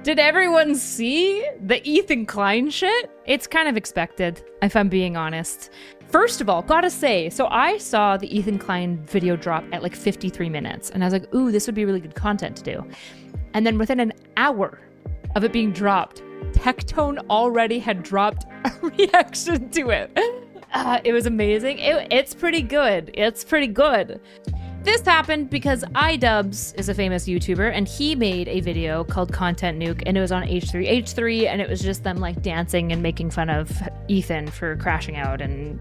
Did everyone see the Ethan Klein shit? It's kind of expected, if I'm being honest. First of all, gotta say, so I saw the Ethan Klein video drop at like 53 minutes, and I was like, ooh, this would be really good content to do. And then within an hour of it being dropped, Tectone already had dropped a reaction to it. It was amazing. It's pretty good. It's pretty good. This happened because iDubbbz is a famous YouTuber, and he made a video called Content Nuke, and it was on H3H3, and it was just them like dancing and making fun of Ethan for crashing out, and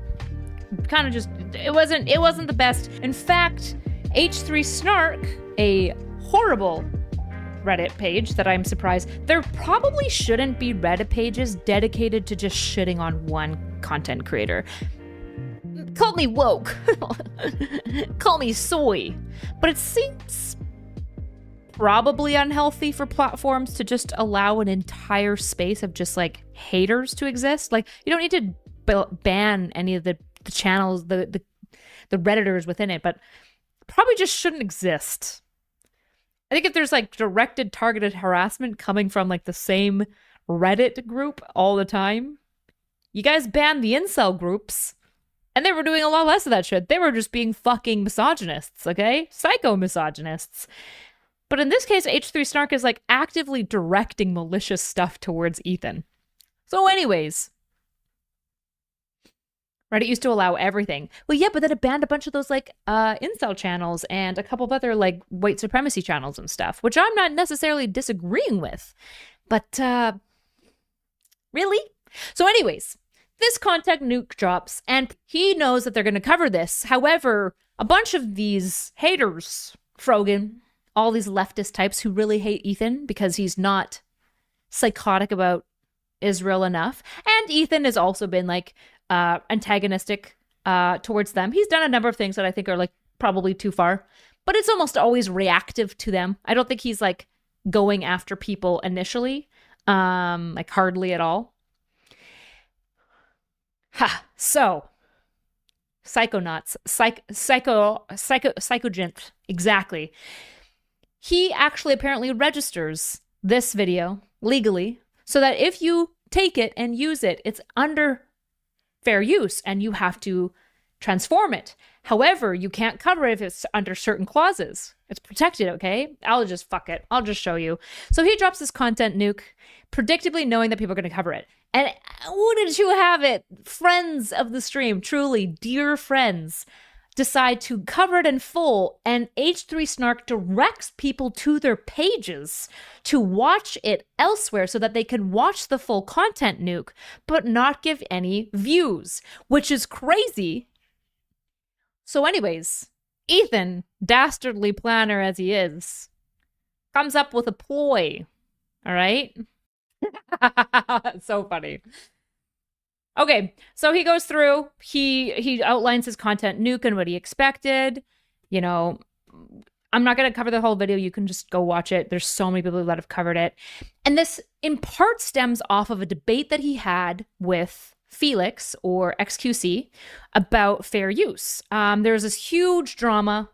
kind of just, it wasn't the best. In fact, H3 Snark, a horrible Reddit page that I'm surprised, there probably shouldn't be Reddit pages dedicated to just shitting on one content creator. Call me woke. Call me soy. But it seems probably unhealthy for platforms to just allow an entire space of just like haters to exist. Like, you don't need to ban any of the channels, the Redditors within it, but probably just shouldn't exist. I think if there's like directed, targeted harassment coming from like the same Reddit group all the time, you guys banned the incel groups. And they were doing a lot less of that shit. They were just being fucking misogynists, okay? Psycho misogynists. But in this case, H3 Snark is like actively directing malicious stuff towards Ethan. So anyways, Reddit used to allow everything. Well, yeah, but then it banned a bunch of those like incel channels and a couple of other like white supremacy channels and stuff, which I'm not necessarily disagreeing with. But really? So anyways, this Content Nuke drops, and he knows that they're going to cover this. However, a bunch of these haters, Frogan, all these leftist types who really hate Ethan because he's not psychotic about Israel enough, and Ethan has also been like antagonistic towards them. He's done a number of things that I think are like probably too far, but it's almost always reactive to them. I don't think he's like going after people initially, like hardly at all. Ha, so, Psychonauts, Psychogent, exactly. He actually apparently registers this video legally so that if you take it and use it, it's under fair use and you have to transform it. However, you can't cover it if it's under certain clauses. It's protected, okay? I'll just fuck it. I'll just show you. So he drops this Content Nuke, predictably knowing that people are going to cover it. And wouldn't you have it, friends of the stream, truly dear friends, decide to cover it in full, and H3 Snark directs people to their pages to watch it elsewhere so that they can watch the full Content Nuke, but not give any views, which is crazy. So anyways, Ethan, dastardly planner as he is, comes up with a ploy, all right? So funny. Okay, so he goes through, he outlines his Content Nuke and what he expected. You know, I'm not going to cover the whole video. You can just go watch it. There's so many people that have covered it. And this in part stems off of a debate that he had with Felix, or XQC, about fair use. There was this huge drama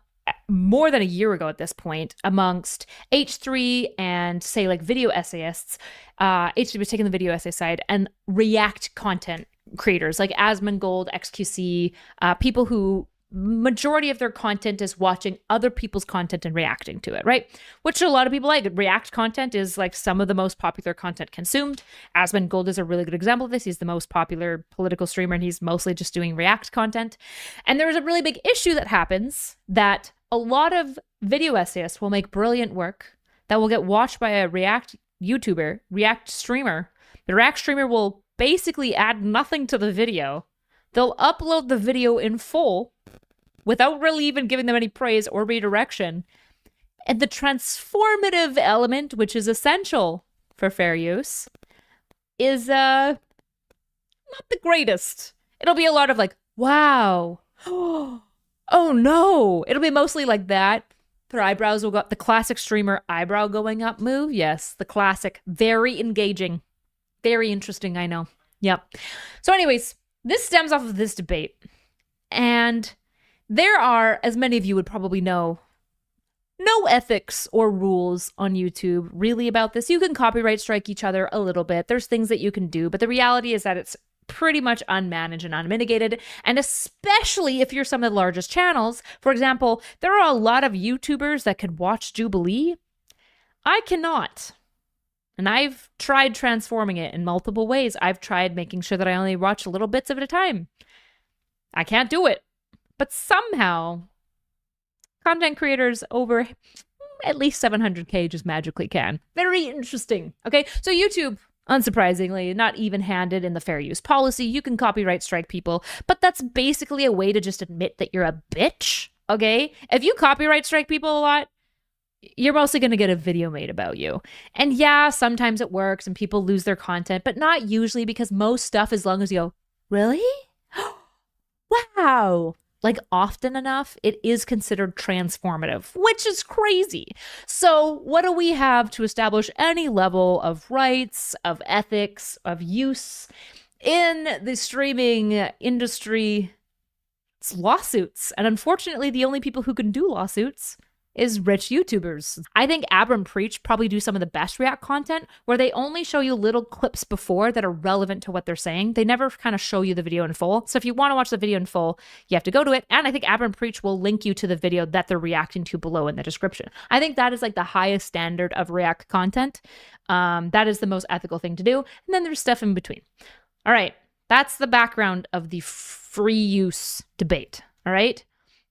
more than a year ago at this point amongst H3 and say like video essayists. H3 was taking the video essay side, and React content creators like Asmongold, XQC, people who majority of their content is watching other people's content and reacting to it, right? Which a lot of people like. React content is like some of the most popular content consumed. Asmongold is a really good example of this. He's the most popular political streamer, and he's mostly just doing React content. And there's a really big issue that happens that a lot of video essayists will make brilliant work that will get watched by a React YouTuber, React streamer. The React streamer will basically add nothing to the video. They'll upload the video in full without really even giving them any praise or redirection. And the transformative element, which is essential for fair use, is not the greatest. It'll be a lot of like, wow, oh no. It'll be mostly like that. Their eyebrows will go up. The classic streamer eyebrow going up move. Yes, the classic. Very engaging. Very interesting, I know. Yep. So anyways, this stems off of this debate. And there are, as many of you would probably know, no ethics or rules on YouTube really about this. You can copyright strike each other a little bit. There's things that you can do, but the reality is that it's pretty much unmanaged and unmitigated. And especially if you're some of the largest channels. For example, there are a lot of YouTubers that could watch Jubilee. I cannot. And I've tried transforming it in multiple ways. I've tried making sure that I only watch little bits of it at a time. I can't do it. But somehow, content creators over at least 700K just magically can. Very interesting. Okay, so YouTube, unsurprisingly, not even-handed in the fair use policy. You can copyright strike people, but that's basically a way to just admit that you're a bitch, okay? If you copyright strike people a lot, you're mostly going to get a video made about you. And yeah, sometimes it works and people lose their content, but not usually, because most stuff, as long as you go, really? Wow. Like, often enough, it is considered transformative, which is crazy. So what do we have to establish any level of rights, of ethics, of use in the streaming industry? It's lawsuits. And unfortunately, the only people who can do lawsuits is rich YouTubers. I think Abram Preach probably do some of the best React content where they only show you little clips before that are relevant to what they're saying. They never kind of show you the video in full. So if you want to watch the video in full, you have to go to it. And I think Abram Preach will link you to the video that they're reacting to below in the description. I think that is like the highest standard of React content. That is the most ethical thing to do. And then there's stuff in between. All right. That's the background of the free use debate. All right.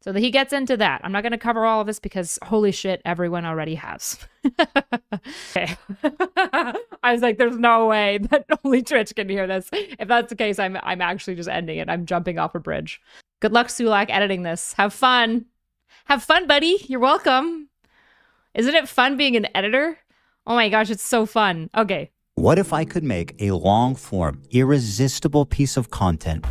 So that he gets into that. I'm not going to cover all of this because holy shit, everyone already has. Okay. I was like, there's no way that only Twitch can hear this. If that's the case, I'm actually just ending it. I'm jumping off a bridge. Good luck, Sulak, editing this. Have fun. Have fun, buddy. You're welcome. Isn't it fun being an editor? Oh my gosh, it's so fun. Okay. What if I could make a long-form, irresistible piece of content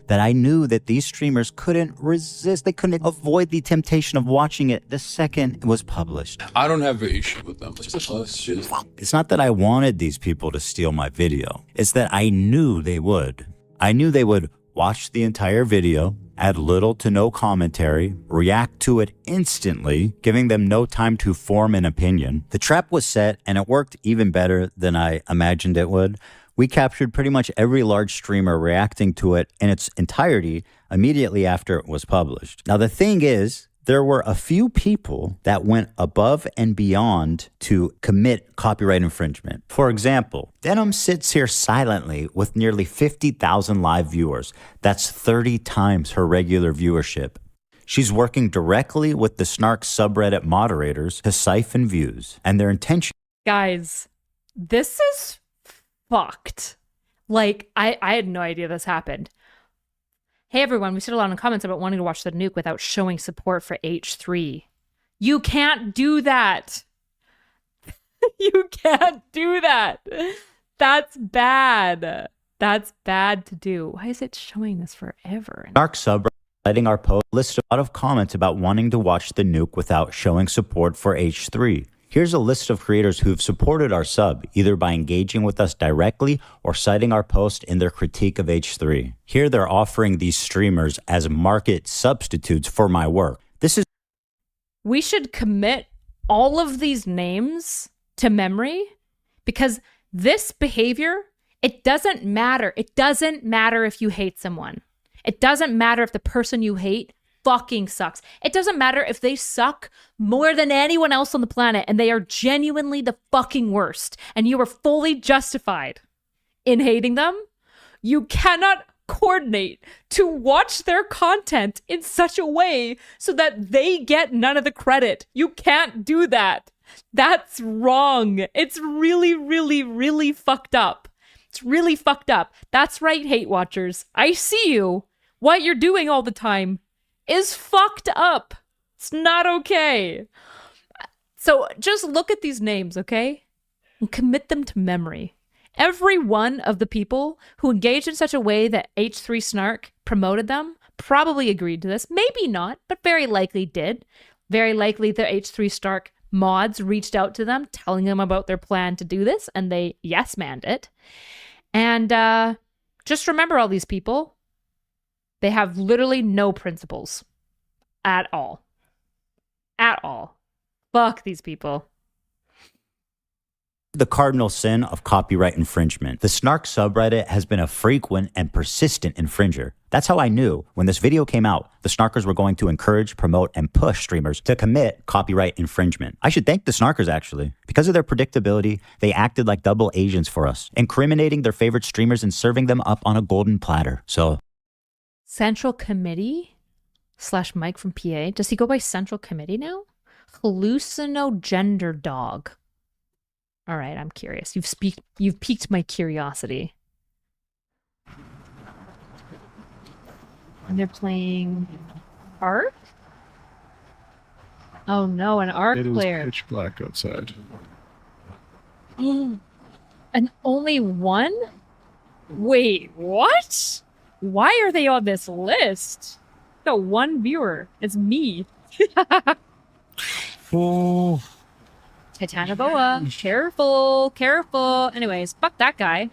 that I knew that these streamers couldn't resist? They couldn't avoid the temptation of watching it the second it was published. I don't have an issue with them. It's not that I wanted these people to steal my video. It's that I knew they would. I knew they would watch the entire video, add little to no commentary, react to it instantly, giving them no time to form an opinion. The trap was set, and it worked even better than I imagined it would. We captured pretty much every large streamer reacting to it in its entirety immediately after it was published. Now, the thing is, there were a few people that went above and beyond to commit copyright infringement. For example, Denim sits here silently with nearly 50,000 live viewers. That's 30 times her regular viewership. She's working directly with the Snark subreddit moderators to siphon views, and their intention— Guys, this is fucked. Like, I had no idea this happened. Hey everyone, we said a lot in the comments about wanting to watch the nuke without showing support for H3. You can't do that. You can't do that. That's bad. That's bad to do. Why is it showing this forever? Snark subreddit letting our post list a lot of comments about wanting to watch the nuke without showing support for H3. Here's a list of creators who've supported our sub, either by engaging with us directly or citing our post in their critique of H3. Here they're offering these streamers as market substitutes for my work. We should commit all of these names to memory, because this behavior, it doesn't matter. It doesn't matter if you hate someone. It doesn't matter if the person you hate fucking sucks. It doesn't matter if they suck more than anyone else on the planet and they are genuinely the fucking worst and you are fully justified in hating them. You cannot coordinate to watch their content in such a way so that they get none of the credit. You can't do that. That's wrong. It's really, really, really fucked up. It's really fucked up. That's right, hate watchers. I see you. What you're doing all the time is fucked up. It's not okay. So just look at these names, okay? And commit them to memory. Every one of the people who engaged in such a way that H3 Snark promoted them probably agreed to this. Maybe not, but very likely did. Very likely the H3 Snark mods reached out to them, telling them about their plan to do this, and they yes-manned it. And just remember all these people. They have literally no principles at all. at all. Fuck these people. The cardinal sin of copyright infringement. The Snark subreddit has been a frequent and persistent infringer. That's how I knew when this video came out, the Snarkers were going to encourage, promote, and push streamers to commit copyright infringement. I should thank the Snarkers, actually. Because of their predictability, they acted like double agents for us, incriminating their favorite streamers and serving them up on a golden platter. So, Central Committee / Mike from PA. Does he go by Central Committee now? Hallucinogender dog. All right, I'm curious. You've piqued my curiosity. And they're playing Ark? Oh no, an Ark player. It is pitch black outside. And only one? Wait, what? Why are they on this list? No, one viewer. It's me. Oh. Titanoboa. Careful, careful. Anyways, fuck that guy.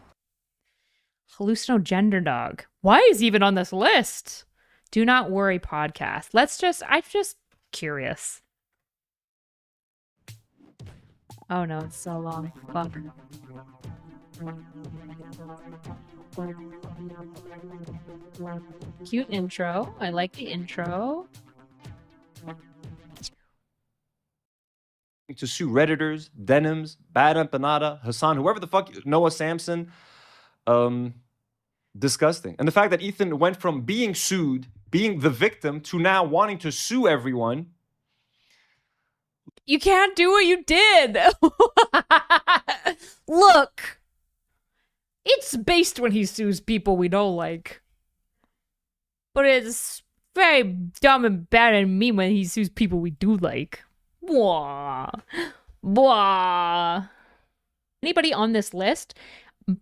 Hallucinogender dog. Why is he even on this list? Do not worry podcast. I'm just curious. Oh no, it's so long. Fuck. Cute intro. I like the intro. To sue Redditors, Denims, Bad Empanada, Hassan, whoever the fuck, Noah Samson. Disgusting. And the fact that Ethan went from being sued, being the victim, to now wanting to sue everyone. You can't do what you did. Look. It's based when he sues people we don't like. But it's very dumb and bad and mean when he sues people we do like. Blah. Blah. Anybody on this list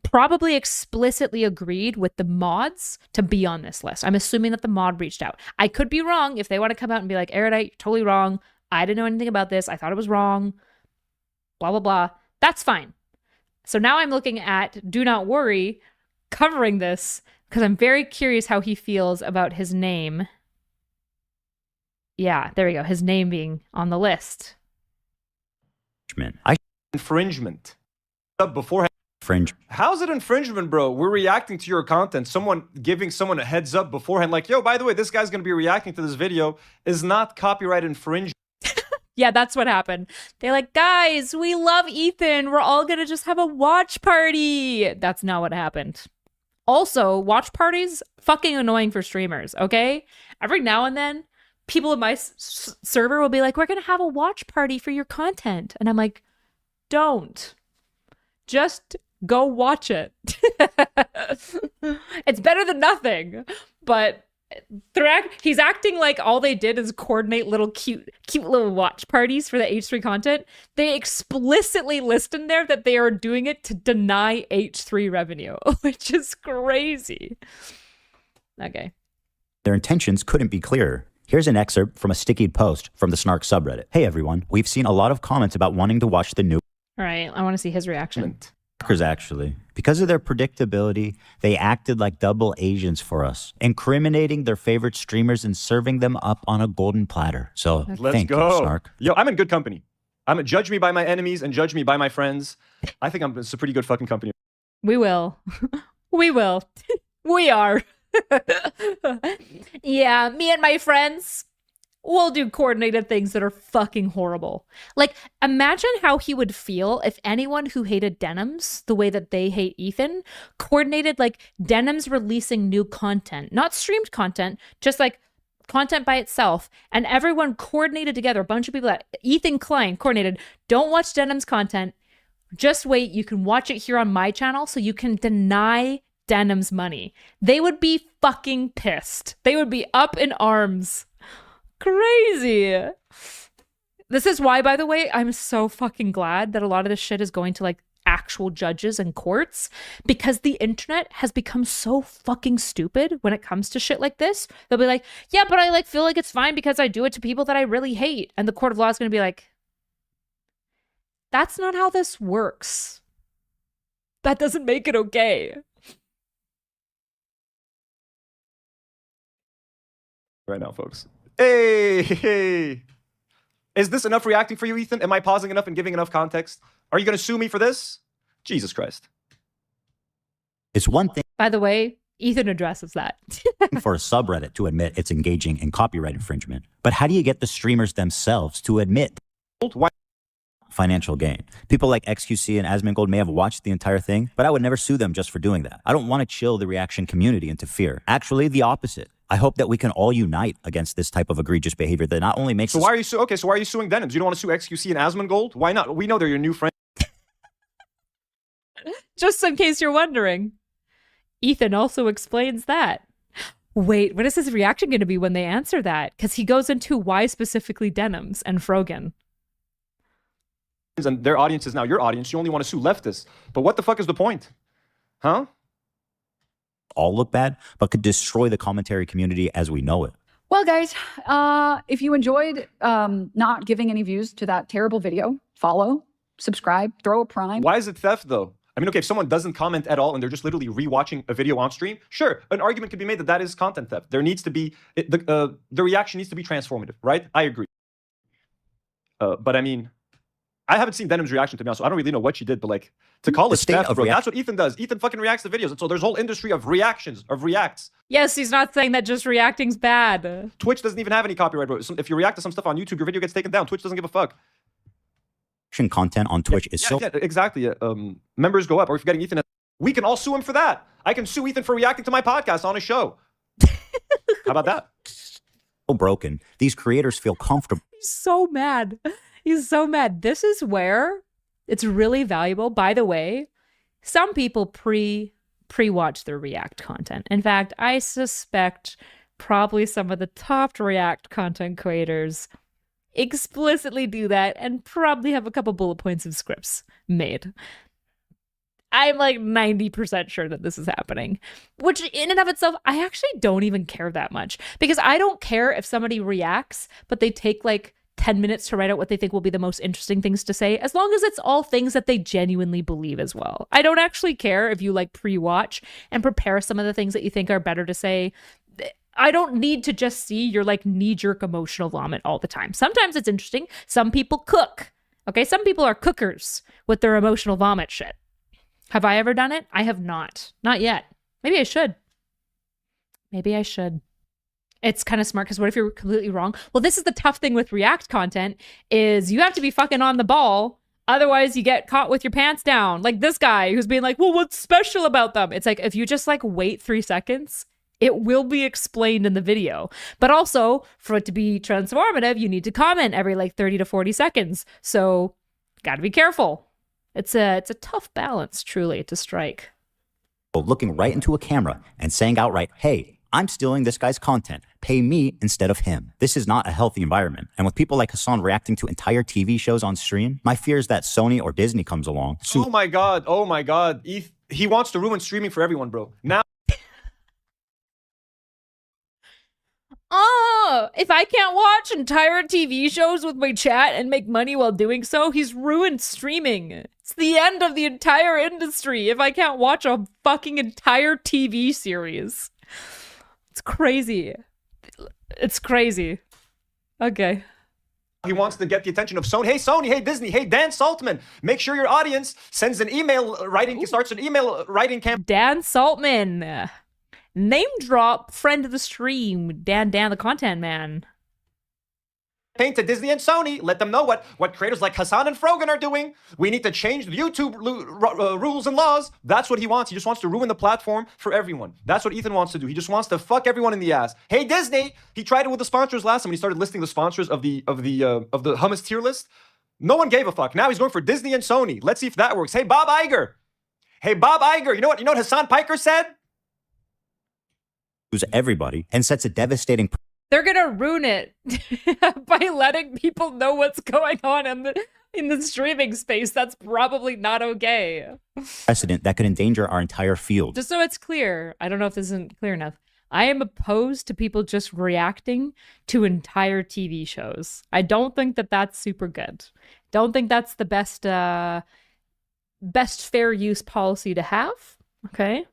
probably explicitly agreed with the mods to be on this list. I'm assuming that the mod reached out. I could be wrong. If they want to come out and be like, Erudite, you're totally wrong. I didn't know anything about this. I thought it was wrong. Blah, blah, blah. That's fine. So now I'm looking at Do Not Worry covering this because I'm very curious how he feels about his name. Yeah, there we go. His name being on the list. Infringement. Beforehand. Fringe. How's it infringement, bro? We're reacting to your content. Someone giving someone a heads up beforehand, like, yo, by the way, this guy's going to be reacting to this video, is not copyright infringement. Yeah, that's what happened. They're like, guys, we love Ethan. We're all going to just have a watch party. That's not what happened. Also, watch parties, fucking annoying for streamers, okay? Every now and then, people in my server will be like, we're going to have a watch party for your content. And I'm like, don't. Just go watch it. It's better than nothing. But he's acting like all they did is coordinate little cute little watch parties for the H3 content. They explicitly list in there that they are doing it to deny H3 revenue, which is crazy. Okay. Their intentions couldn't be clearer. Here's an excerpt from a stickied post from the Snark subreddit. Hey everyone, we've seen a lot of comments about wanting to watch the new All right, I want to see his reaction. Actually. Because of their predictability, they acted like double agents for us, incriminating their favorite streamers and serving them up on a golden platter. So Let's thank go. you, Snark. Yo, I'm in good company. Judge me by my enemies and judge me by my friends. I think it's a pretty good fucking company. We will. We will. We are. Yeah, me and my friends, we'll do coordinated things that are fucking horrible. Like, imagine how he would feel if anyone who hated Denims the way that they hate Ethan coordinated, like, Denims releasing new content. Not streamed content, just, like, content by itself. And everyone coordinated together. A bunch of people that Ethan Klein coordinated. Don't watch Denims content. Just wait. You can watch it here on my channel so you can deny Denims money. They would be fucking pissed. They would be up in arms. Crazy. This is why, by the way, I'm so fucking glad that a lot of this shit is going to like actual judges and courts, because the internet has become so fucking stupid when it comes to shit like this. They'll be like, yeah, but I like feel like it's fine because I do it to people that I really hate. And the court of law is going to be like, that's not how this works. That doesn't make it okay. Right now, folks. Hey, Is this enough reacting for you, Ethan? Am I pausing enough and giving enough context? Are you going to sue me for this? Jesus Christ. It's one thing By the way, Ethan addresses that. for a subreddit to admit it's engaging in copyright infringement, but how do you get the streamers themselves to admit Why? financial gain? People like XQC and Asmongold may have watched the entire thing, but I would never sue them just for doing that. I don't want to chill the reaction community into fear. Actually, the opposite. I hope that we can all unite against this type of egregious behavior that not only makes So why are you so why are you suing Denims? You don't want to sue XQC and Asmongold? Why not? We know they're your new friends. Just in case you're wondering, Ethan also explains that. Wait, what is his reaction going to be when they answer that? Because he goes into why specifically Denims and Frogan. And their audience is now your audience. You only want to sue leftists. But what the fuck is the point? Huh? all look bad, but could destroy the commentary community as we know it. Well, guys, if you enjoyed not giving any views to that terrible video, follow, subscribe, throw a prime. Why is it theft, though? I mean, okay, if someone doesn't comment at all and they're just literally rewatching a video on stream, sure, an argument could be made that that is content theft. There needs to be, the reaction needs to be transformative, right? I agree. But I mean, I haven't seen Denim's reaction, to be honest, so I don't really know what she did, but like, to call it theft, bro, that's what Ethan does. Ethan fucking reacts to videos, and so there's a whole industry of reactions, of reacts. Yes, he's not saying that just reacting's bad. Twitch doesn't even have any copyright, bro. If you react to some stuff on YouTube, your video gets taken down. Twitch doesn't give a fuck. Content on Twitch is so... Yeah, exactly. Members go up, or if you're getting Ethan, we can all sue him for that. I can sue Ethan for reacting to my podcast on his show. How about that? So broken. These creators feel comfortable. He's so mad. He's so mad. This is where it's really valuable. By the way, some people pre-watch their React content. In fact, I suspect probably some of the top React content creators explicitly do that and probably have a couple bullet points of scripts made. I'm like 90% sure that this is happening, which in and of itself, I actually don't even care that much, because I don't care if somebody reacts, but they take like 10 minutes to write out what they think will be the most interesting things to say, as long as it's all things that they genuinely believe as well. I don't actually care if you like pre-watch and prepare some of the things that you think are better to say. I don't need to just see your like knee-jerk emotional vomit all the time. Sometimes it's interesting. Some people cook. Okay, some people are cookers with their emotional vomit shit. Have I ever done it? I have not. Not yet. Maybe I should. Maybe I should. It's kind of smart, because what if you're completely wrong? Well, this is the tough thing with React content, is you have to be fucking on the ball. Otherwise, you get caught with your pants down. Like this guy who's being like, well, what's special about them? It's like, if you just like wait 3 seconds, it will be explained in the video. But also, for it to be transformative, you need to comment every like 30 to 40 seconds. So, gotta be careful. It's a tough balance, truly, to strike. Looking right into a camera and saying outright, hey, I'm stealing this guy's content. Pay me instead of him. This is not a healthy environment. And with people like Hassan reacting to entire TV shows on stream, my fear is that Sony or Disney comes along. Oh my God. Oh my God. He wants to ruin streaming for everyone, bro. Now. Oh, if I can't watch entire TV shows with my chat and make money while doing so, he's ruined streaming. It's the end of the entire industry if I can't watch a fucking entire TV series. It's crazy. It's crazy. Okay. He wants to get the attention of Sony. Hey, Sony. Hey, Disney. Hey, Dan Saltman. Make sure your audience sends an email writing, starts an email writing campaign. Dan Saltman. Name drop, friend of the stream. Dan the content man. To Disney and Sony. Let them know what creators like Hassan and Frogan are doing. We need to change the YouTube rules and laws. That's what he wants. He just wants to ruin the platform for everyone. That's what Ethan wants to do. He just wants to fuck everyone in the ass. Hey, Disney. He tried it with the sponsors last time when he started listing the sponsors of the hummus tier list. No one gave a fuck. Now he's going for Disney and Sony. Let's see if that works. Hey, Bob Iger. Hey, Bob Iger. You know what Hassan Piker said? Who's everybody and sets a devastating They're gonna ruin it by letting people know what's going on in the streaming space. That's probably not okay. precedent that could endanger our entire field. Just so it's clear, I don't know if this isn't clear enough, I am opposed to people just reacting to entire TV shows. I don't think that that's super good. Don't think that's the best fair use policy to have. Okay.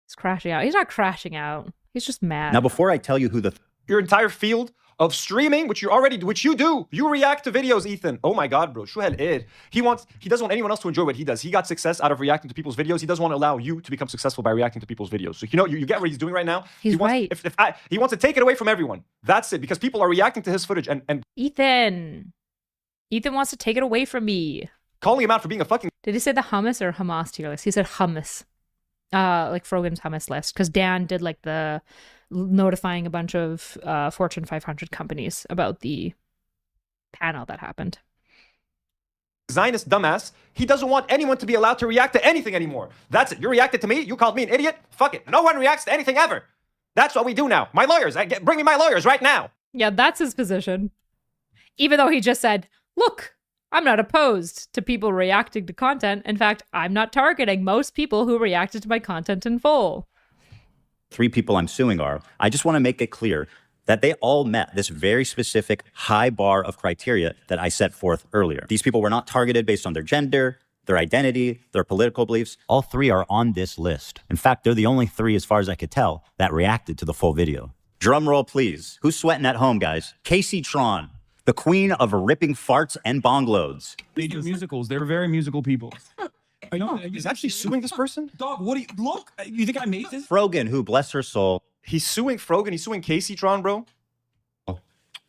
He's crashing out. He's not crashing out. He's just mad. Now, before I tell you who your entire field of streaming, which you do. You react to videos, Ethan. Oh my God, bro. Shuhel id. He doesn't want anyone else to enjoy what he does. He got success out of reacting to people's videos. He doesn't want to allow you to become successful by reacting to people's videos. So you get what he's doing right now. He's right. He wants to take it away from everyone. That's it, because people are reacting to his footage and Ethan wants to take it away from me. Calling him out for being a fucking. Did he say the hummus or Hamas tier list? He said hummus. Like Frogan's hummus list, because Dan did like the notifying a bunch of Fortune 500 companies about the panel that happened. Zionist dumbass. He doesn't want anyone to be allowed to react to anything anymore. That's it. You reacted to me. You called me an idiot. Fuck it. No one reacts to anything ever. That's what we do now. My lawyers. Bring me my lawyers right now. Yeah, that's his position. Even though he just said, look, I'm not opposed to people reacting to content. In fact, I'm not targeting most people who reacted to my content in full. 3 people I'm suing are, I just want to make it clear that they all met this very specific high bar of criteria that I set forth earlier. These people were not targeted based on their gender, their identity, their political beliefs. All 3 are on this list. In fact, they're the only 3, as far as I could tell, that reacted to the full video. Drum roll, please. Who's sweating at home, guys? KaceyTron, the queen of ripping farts and bong loads. They do musicals. They're very musical people. I know. He's actually suing this person? Dog, what do you look? You think I made this? Frogan, who, bless her soul. He's suing Frogan. He's suing KaceyTron, bro.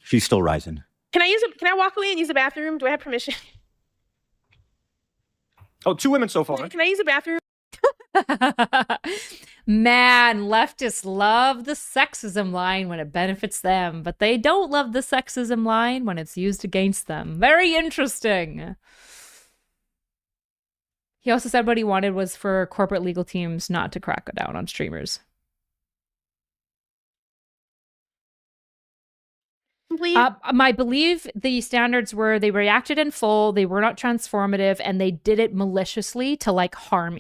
She's still rising. Can I walk away and use the bathroom? Do I have permission? Oh, 2 women so far. Can I use the bathroom? Man, leftists love the sexism line when it benefits them, but they don't love the sexism line when it's used against them. Very interesting. He also said what he wanted was for corporate legal teams not to crack down on streamers. I believe the standards were they reacted in full, they were not transformative, and they did it maliciously to like harm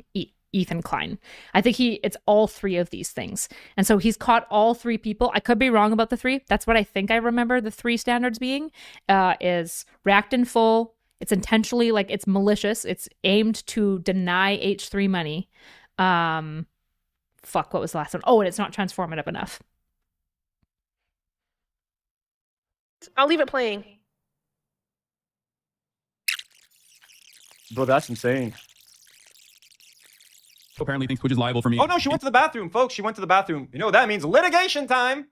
Ethan Klein. I think it's all 3 of these things. And so he's caught all 3 people. I could be wrong about the 3. That's what I think I remember the 3 standards being, is react in full. It's intentionally, like, it's malicious. It's aimed to deny H3 money. Fuck, what was the last one? Oh, and it's not transformative enough. I'll leave it playing. Bro, that's insane. Apparently thinks Twitch is liable for me. Oh, no, she went to the bathroom, folks. She went to the bathroom. You know what that means? Litigation time.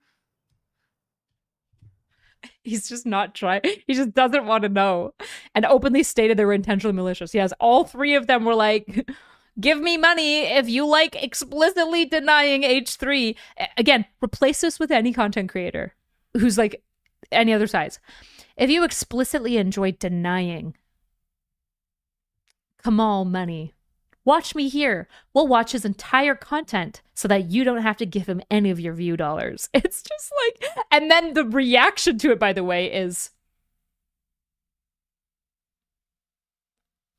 He's just not trying. He just doesn't want to know. And openly stated they were intentionally malicious. Yes, all 3 of them were like, give me money if you like explicitly denying H3. Again, replace this with any content creator who's like any other size. If you explicitly enjoy denying Kamal money, watch me here. We'll watch his entire content so that you don't have to give him any of your view dollars. It's just like, and then the reaction to it, by the way, is,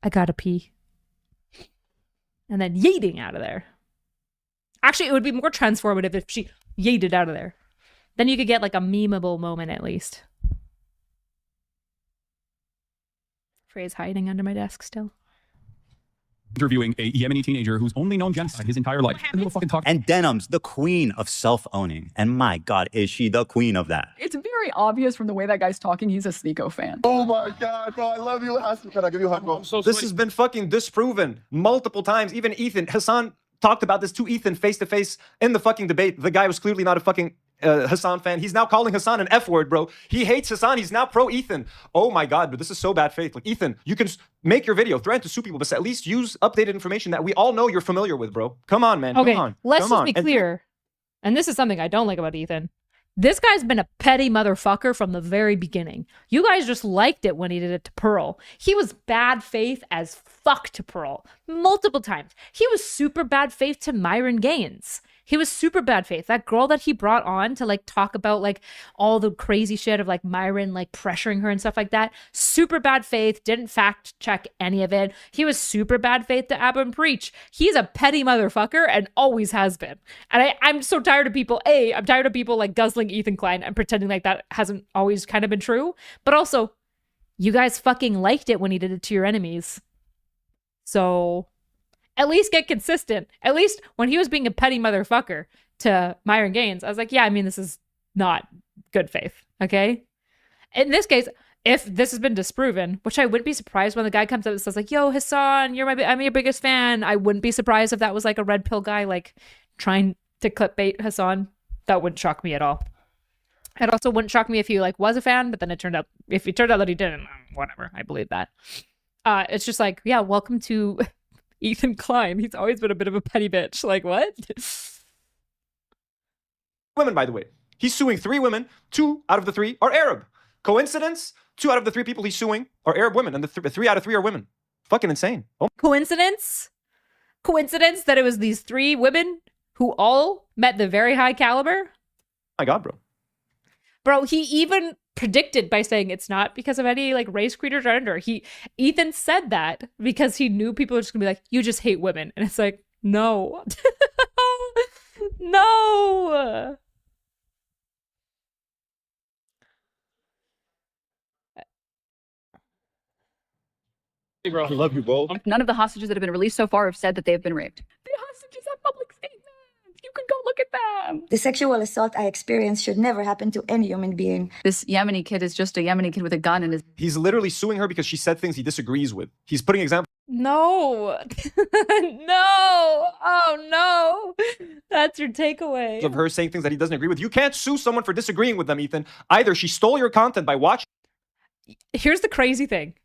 I gotta pee. And then yeeting out of there. Actually, it would be more transformative if she yeeted out of there. Then you could get like a memeable moment at least. Frey's hiding under my desk still. Interviewing a Yemeni teenager who's only known genocide his entire life. And Denim's the queen of self-owning. And my God, is she the queen of that? It's very obvious from the way that guy's talking, he's a Sneeko fan. Oh my God, bro, I love you. Can I give you a hug, bro? This has been fucking disproven multiple times. Even Hassan talked about this to Ethan face to face in the fucking debate. The guy was clearly not a fucking Hassan fan. He's now calling Hassan an F word, bro. He hates Hassan. He's now pro Ethan. Oh my God, but this is so bad faith. Like, Ethan, you can make your video, threaten to sue people, but at least use updated information that we all know you're familiar with, bro. Come on, man. Okay, Come on. let's Come just on. be clear. And this is something I don't like about Ethan. This guy's been a petty motherfucker from the very beginning. You guys just liked it when he did it to Pearl. He was bad faith as fuck to Pearl multiple times. He was super bad faith to Myron Gaines. He was super bad faith. That girl that he brought on to like talk about like all the crazy shit of like Myron like pressuring her and stuff like that. Super bad faith. Didn't fact check any of it. He was super bad faith to Abba Preach. He's a petty motherfucker and always has been. And I'm so tired of people. I'm tired of people like guzzling Ethan Klein and pretending like that hasn't always kind of been true. But also, you guys fucking liked it when he did it to your enemies. So at least get consistent. At least when he was being a petty motherfucker to Myron Gaines, I was like, yeah, I mean, this is not good faith. Okay? In this case, if this has been disproven, which I wouldn't be surprised when the guy comes up and says like, yo, Hassan, I'm your biggest fan. I wouldn't be surprised if that was like a red pill guy like trying to clickbait Hassan. That wouldn't shock me at all. It also wouldn't shock me if he like was a fan, but then if it turned out that he didn't, whatever. I believe that. It's just like, yeah, welcome to Ethan Klein. He's always been a bit of a petty bitch. Like, what? Women, by the way. He's suing 3 women. 2 out of the 3 are Arab. Coincidence? 2 out of the 3 people he's suing are Arab women, and the 3 out of 3 are women. Fucking insane. Oh Coincidence? Coincidence that it was these 3 women who all met the very high caliber? my God, bro. Bro, he even predicted by saying it's not because of any like race, creed, or gender. Ethan said that because he knew people were just gonna be like, you just hate women. And it's like, no. No. Hey, bro. I love you, bro. None of the hostages that have been released so far have said that they have been raped. The hostages have public statements. You can go look at them. The sexual assault I experienced should never happen to any human being. This Yemeni kid is just a Yemeni kid with a gun in his... He's literally suing her because she said things he disagrees with. He's putting examples No. No. Oh, no. That's your takeaway. of her saying things that he doesn't agree with. You can't sue someone for disagreeing with them, Ethan. Either she stole your content by watching. Here's the crazy thing.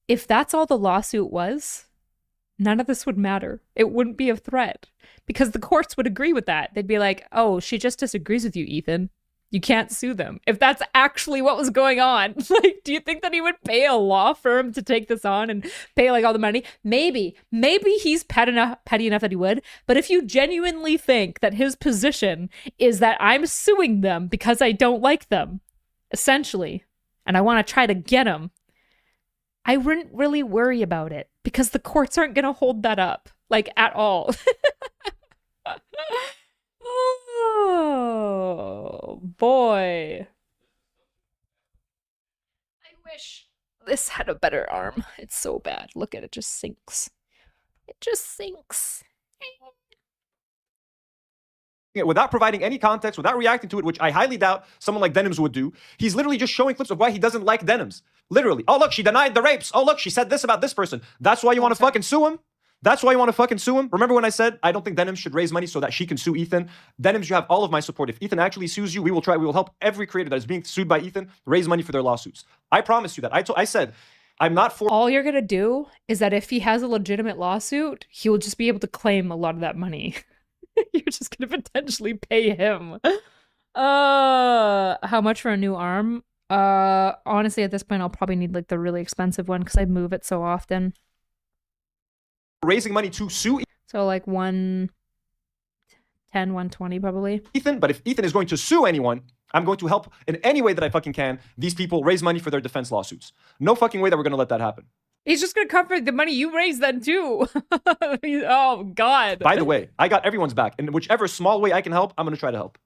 If that's all the lawsuit was, none of this would matter. It wouldn't be a threat because the courts would agree with that. They'd be like, oh, she just disagrees with you, Ethan. You can't sue them. If that's actually what was going on, like, do you think that he would pay a law firm to take this on and pay like all the money? Maybe he's petty enough that he would. But if you genuinely think that his position is that I'm suing them because I don't like them, essentially, and I want to try to get them, I wouldn't really worry about it because the courts aren't going to hold that up, like, at all. Oh, boy. I wish this had a better arm. It's so bad. Look at it, just sinks. It just sinks. Without providing any context, without reacting to it, which I highly doubt someone like Denims would do. He's literally just showing clips of why he doesn't like Denims. Literally. Oh, look, she denied the rapes. Oh, look, she said this about this person. That's why you want to fucking sue him? That's why you want to fucking sue him? Remember when I said I don't think Denims should raise money so that she can sue Ethan? Denims, you have all of my support. If Ethan actually sues you, we will help every creator that is being sued by Ethan raise money for their lawsuits. I promise you that. I said, I'm not for... All you're going to do is that if he has a legitimate lawsuit, he will just be able to claim a lot of that money. You're just going to potentially pay him. How much for a new arm? Honestly, at this point, I'll probably need like the really expensive one because I move it so often. Raising money to sue So like 110, 120 probably. Ethan, but if Ethan is going to sue anyone, I'm going to help in any way that I fucking can these people raise money for their defense lawsuits. No fucking way that we're going to let that happen. He's just going to cover the money you raise then too. Oh, God. By the way, I got everyone's back. In whichever small way I can help, I'm going to try to help.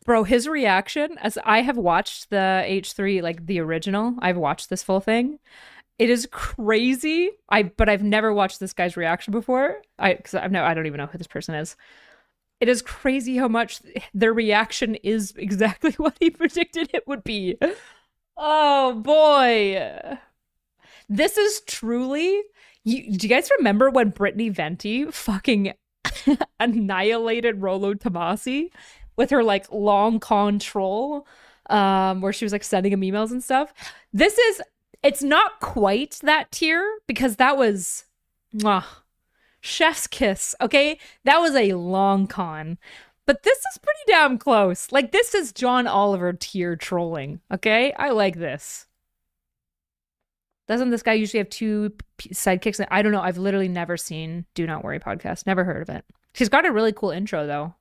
Bro, his reaction, as I have watched the H3, like the original, I've watched this full thing. It is crazy. But I've never watched this guy's reaction before. I don't even know who this person is. It is crazy how much their reaction is exactly what he predicted it would be. Oh, boy. This is truly... do you guys remember when Brittany Venti fucking annihilated Rollo Tomasi with her like long control, where she was like sending him emails and stuff? It's not quite that tier because that was chef's kiss, okay? That was a long con. But this is pretty damn close. Like, this is John Oliver tier trolling, okay? I like this. Doesn't this guy usually have 2 sidekicks? I don't know. I've literally never seen Do Not Worry podcast. Never heard of it. He's got a really cool intro, though.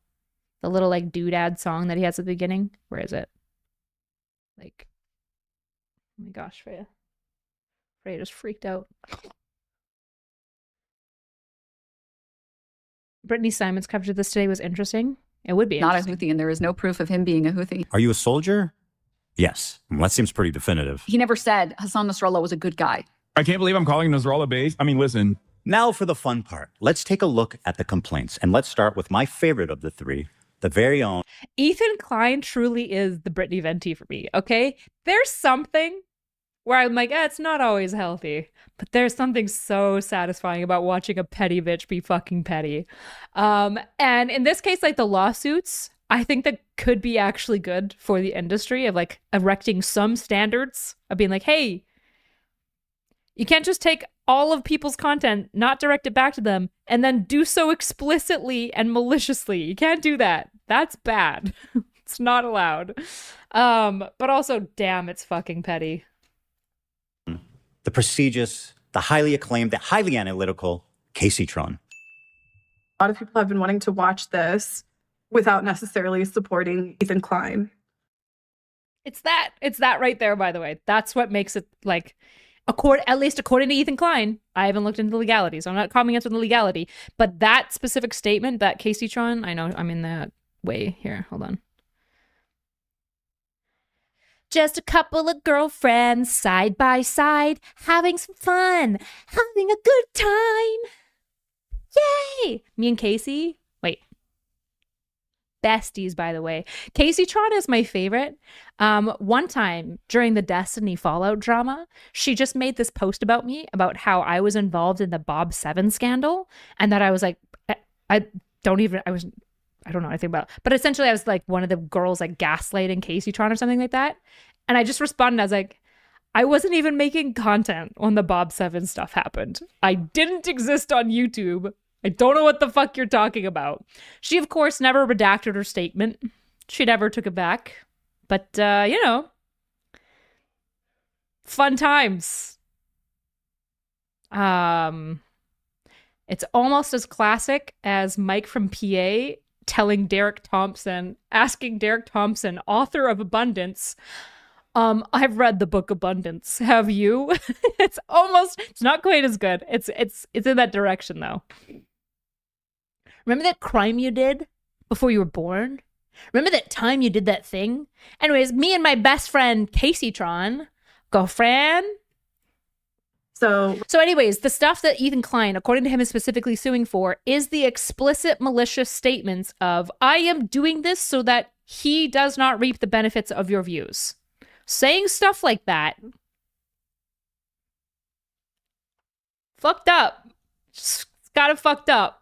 The little, like, doodad song that he has at the beginning. Where is it? Like, oh my gosh, Freya. Freya just freaked out. Brittany Simon's coverage of this today was interesting. It would be Not a Houthi, and there is no proof of him being a Houthi. Are you a soldier? Yes. Well, that seems pretty definitive. He never said Hassan Nasrallah was a good guy. I can't believe I'm calling Nasrallah base. I mean, listen. Now for the fun part. Let's take a look at the complaints. And let's start with my favorite of the 3, the very own Ethan Klein truly is the Brittany Venti for me, okay? There's something where I'm like, it's not always healthy, but there's something so satisfying about watching a petty bitch be fucking petty. And in this case, like the lawsuits, I think that could be actually good for the industry of like erecting some standards of being like, hey, you can't just take all of people's content, not direct it back to them, and then do so explicitly and maliciously. You can't do that. That's bad. It's not allowed. But also, damn, it's fucking petty. the prestigious, the highly acclaimed, the highly analytical KaceyTron. A lot of people have been wanting to watch this without necessarily supporting Ethan Klein. It's that right there, by the way. That's what makes it like, at least according to Ethan Klein. I haven't looked into the legality, so I'm not commenting on the legality. But that specific statement, that KaceyTron, I know I'm in that way here. Hold on. Just a couple of girlfriends side by side, having some fun, having a good time. Yay! Me and Casey. Wait. Besties, by the way. KaceyTron is my favorite. One time during the Destiny Fallout drama, she just made this post about me, about how I was involved in the Bob 7 scandal, and that I was like, I don't know anything about it. But essentially I was like one of the girls like gaslighting KaceyTron or something like that. And I just responded, I was like, I wasn't even making content when the Bob 7 stuff happened. I didn't exist on YouTube. I don't know what the fuck you're talking about. She, of course, never redacted her statement. She never took it back. But, you know, fun times. It's almost as classic as Mike from PA asking Derek Thompson, author of Abundance, I've read the book Abundance. Have you? It's not quite as good. It's in that direction though. Remember that crime you did before you were born? Remember that time you did that thing? Anyways, me and my best friend KaceyTron, girlfriend. So anyways, the stuff that Ethan Klein, according to him, is specifically suing for is the explicit malicious statements of, I am doing this so that he does not reap the benefits of your views. Saying stuff like that. Fucked up. Just got it fucked up.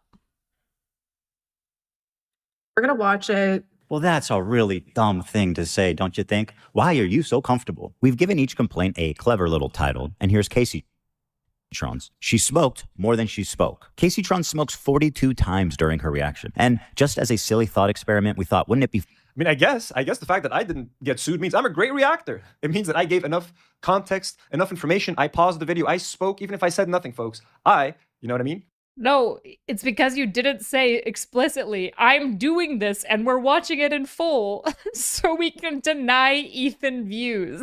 We're going to watch it. Well, that's a really dumb thing to say, don't you think? Why are you so comfortable? We've given each complaint a clever little title, and here's KaceyTron's. She smoked more than she spoke. KaceyTron smokes 42 times during her reaction. And just as a silly thought experiment, we thought, wouldn't it be... I mean, I guess the fact that I didn't get sued means I'm a great reactor. It means that I gave enough context, enough information. I paused the video. I spoke, even if I said nothing, folks. You know what I mean? No, it's because you didn't say explicitly, I'm doing this and we're watching it in full so we can deny Ethan views.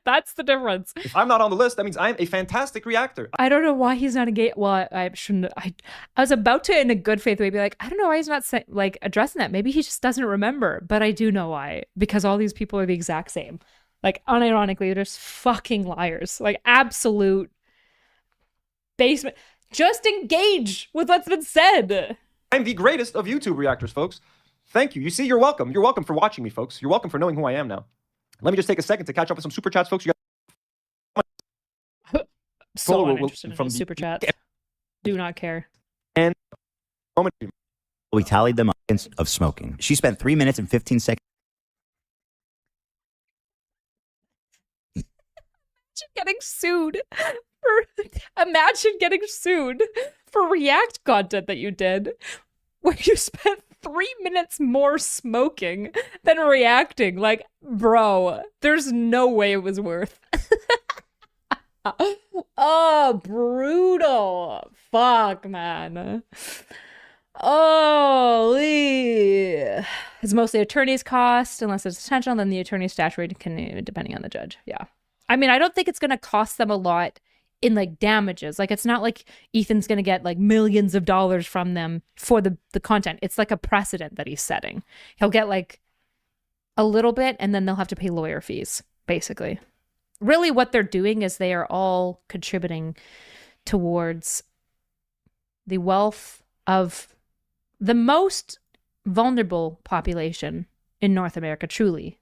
That's the difference. If I'm not on the list, that means I'm a fantastic reactor. I don't know why he's not engaged. Well, I shouldn't. I was about to, in a good faith way, be like, I don't know why he's not addressing that. Maybe he just doesn't remember. But I do know why. Because all these people are the exact same. Like, unironically, they're just fucking liars. Like, absolute basement. Just engage with what's been said. I'm the greatest of YouTube reactors, folks. Thank you. You see, you're welcome. You're welcome for watching me, folks. You're welcome for knowing who I am now. Let me just take a second to catch up with some super chats, folks. So uninterested in super chats. Do not care. And We tallied them up of smoking. She spent 3 minutes and 15 seconds. Imagine getting sued for React content that you did, where you spent 3 minutes more smoking than reacting. Like, bro, there's no way it was worth. Oh, brutal. Fuck, man. Holy. It's mostly attorney's cost. Unless it's intentional, then the attorney's statutory can, depending on the judge. Yeah. I mean, I don't think it's going to cost them a lot in like damages. Like, it's not like Ethan's going to get like millions of dollars from them for the content. It's like a precedent that he's setting. He'll get like a little bit and then they'll have to pay lawyer fees, basically. Really what they're doing is they are all contributing towards the wealth of the most vulnerable population in North America, truly.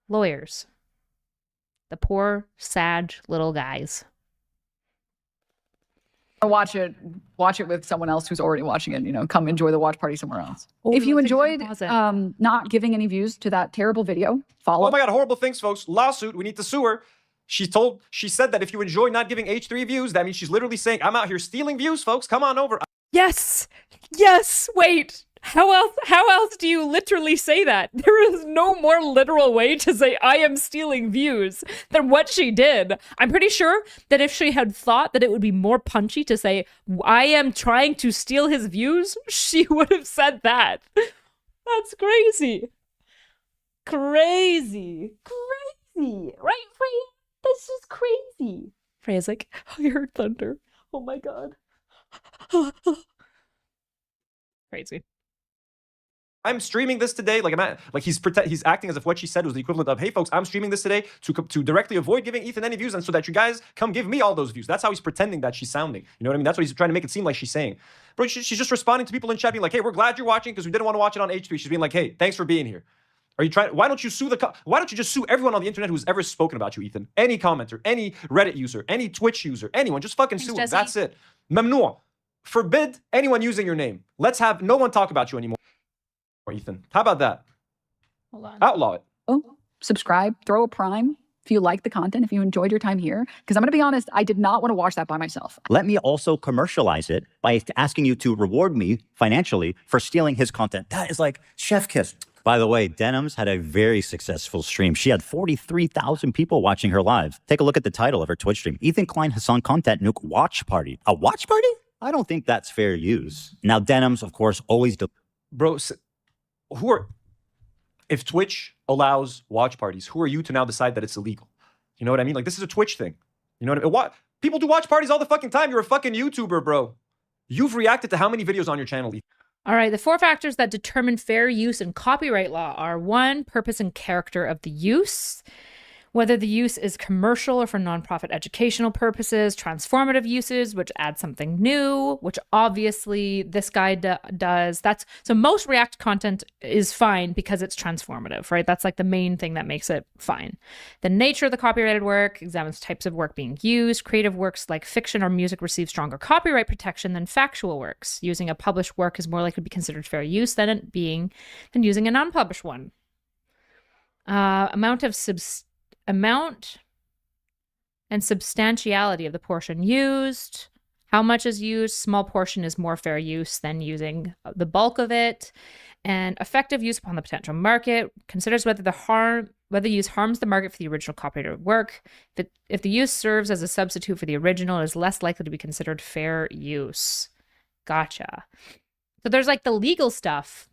Lawyers. The poor, sad little guys. Watch it with someone else who's already watching it. You know, come enjoy the watch party somewhere else. Oh, If you let's enjoyed pause it. not giving any views to that terrible video, follow. Oh my God, horrible things, folks. Lawsuit. We need to sue her. She said that if you enjoy not giving H3 views, that means she's literally saying, I'm out here stealing views, folks. Come on over. Yes. Yes. Wait. How else do you literally say that? There is no more literal way to say I am stealing views than what she did. I'm pretty sure that if she had thought that it would be more punchy to say I am trying to steal his views, she would have said that. That's crazy. Crazy. Crazy. Right, Freya? That's just crazy. Freya's like, I heard thunder. Oh my God. Crazy. I'm streaming this today. He's acting as if what she said was the equivalent of, hey, folks, I'm streaming this today to directly avoid giving Ethan any views and so that you guys come give me all those views. That's how he's pretending that she's sounding. You know what I mean? That's what he's trying to make it seem like she's saying. Bro, she's just responding to people in chat being like, hey, we're glad you're watching because we didn't want to watch it on H3. She's being like, hey, thanks for being here. Are you trying? Why don't you just sue everyone on the internet who's ever spoken about you, Ethan? Any commenter, any Reddit user, any Twitch user, anyone, just fucking sue them. That's it. Mamnoor. Forbid anyone using your name. Let's have no one talk about you anymore. Ethan, how about that? Hold on. Outlaw it. Oh, subscribe, throw a prime if you like the content, if you enjoyed your time here. Because I'm going to be honest, I did not want to watch that by myself. Let me also commercialize it by asking you to reward me financially for stealing his content. That is like chef kiss. By the way, Denims had a very successful stream. She had 43,000 people watching her live. Take a look at the title of her Twitch stream. Ethan Klein Hassan Content Nuke Watch Party. A watch party? I don't think that's fair use. Now, Denims, of course, always... Bro, if Twitch allows watch parties, who are you to now decide that it's illegal? You know what I mean? Like, this is a Twitch thing. You know what I mean? People do watch parties all the fucking time. You're a fucking YouTuber, bro. You've reacted to how many videos on your channel? All right, the 4 factors that determine fair use in copyright law are 1, purpose and character of the use, whether the use is commercial or for nonprofit educational purposes, transformative uses, which add something new, which obviously this guy does. So most React content is fine because it's transformative, right? That's like the main thing that makes it fine. The nature of the copyrighted work examines types of work being used. Creative works like fiction or music receive stronger copyright protection than factual works. Using a published work is more likely to be considered fair use than using a non-published one. Amount and substantiality of the portion used. How much is used? Small portion is more fair use than using the bulk of it. And effective use upon the potential market considers whether the use harms the market for the original copyrighted work. If the use serves as a substitute for the original, it is less likely to be considered fair use. Gotcha. So there's like the legal stuff.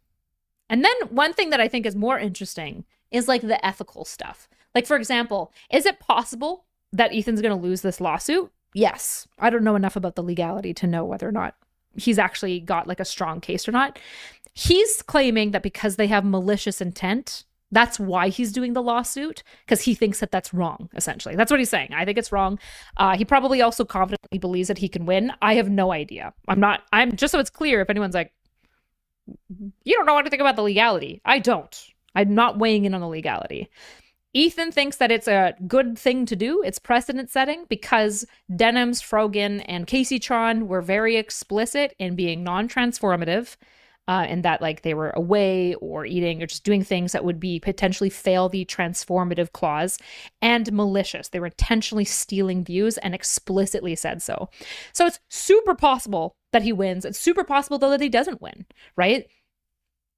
And then one thing that I think is more interesting is like the ethical stuff. Like, for example, is it possible that Ethan's going to lose this lawsuit? Yes. I don't know enough about the legality to know whether or not he's actually got like a strong case or not. He's claiming that because they have malicious intent, that's why he's doing the lawsuit, because he thinks that that's wrong, essentially. That's what he's saying. I think it's wrong. He probably also confidently believes that he can win. I have no idea. I'm just so it's clear if anyone's like, you don't know anything about the legality. I don't. I'm not weighing in on the legality. Ethan thinks that it's a good thing to do. It's precedent setting because Denims, Frogan, and KaceyTron were very explicit in being non-transformative, in that like they were away or eating or just doing things that would be potentially fail the transformative clause, and malicious. They were intentionally stealing views and explicitly said so. So it's super possible that he wins. It's super possible though that he doesn't win, right?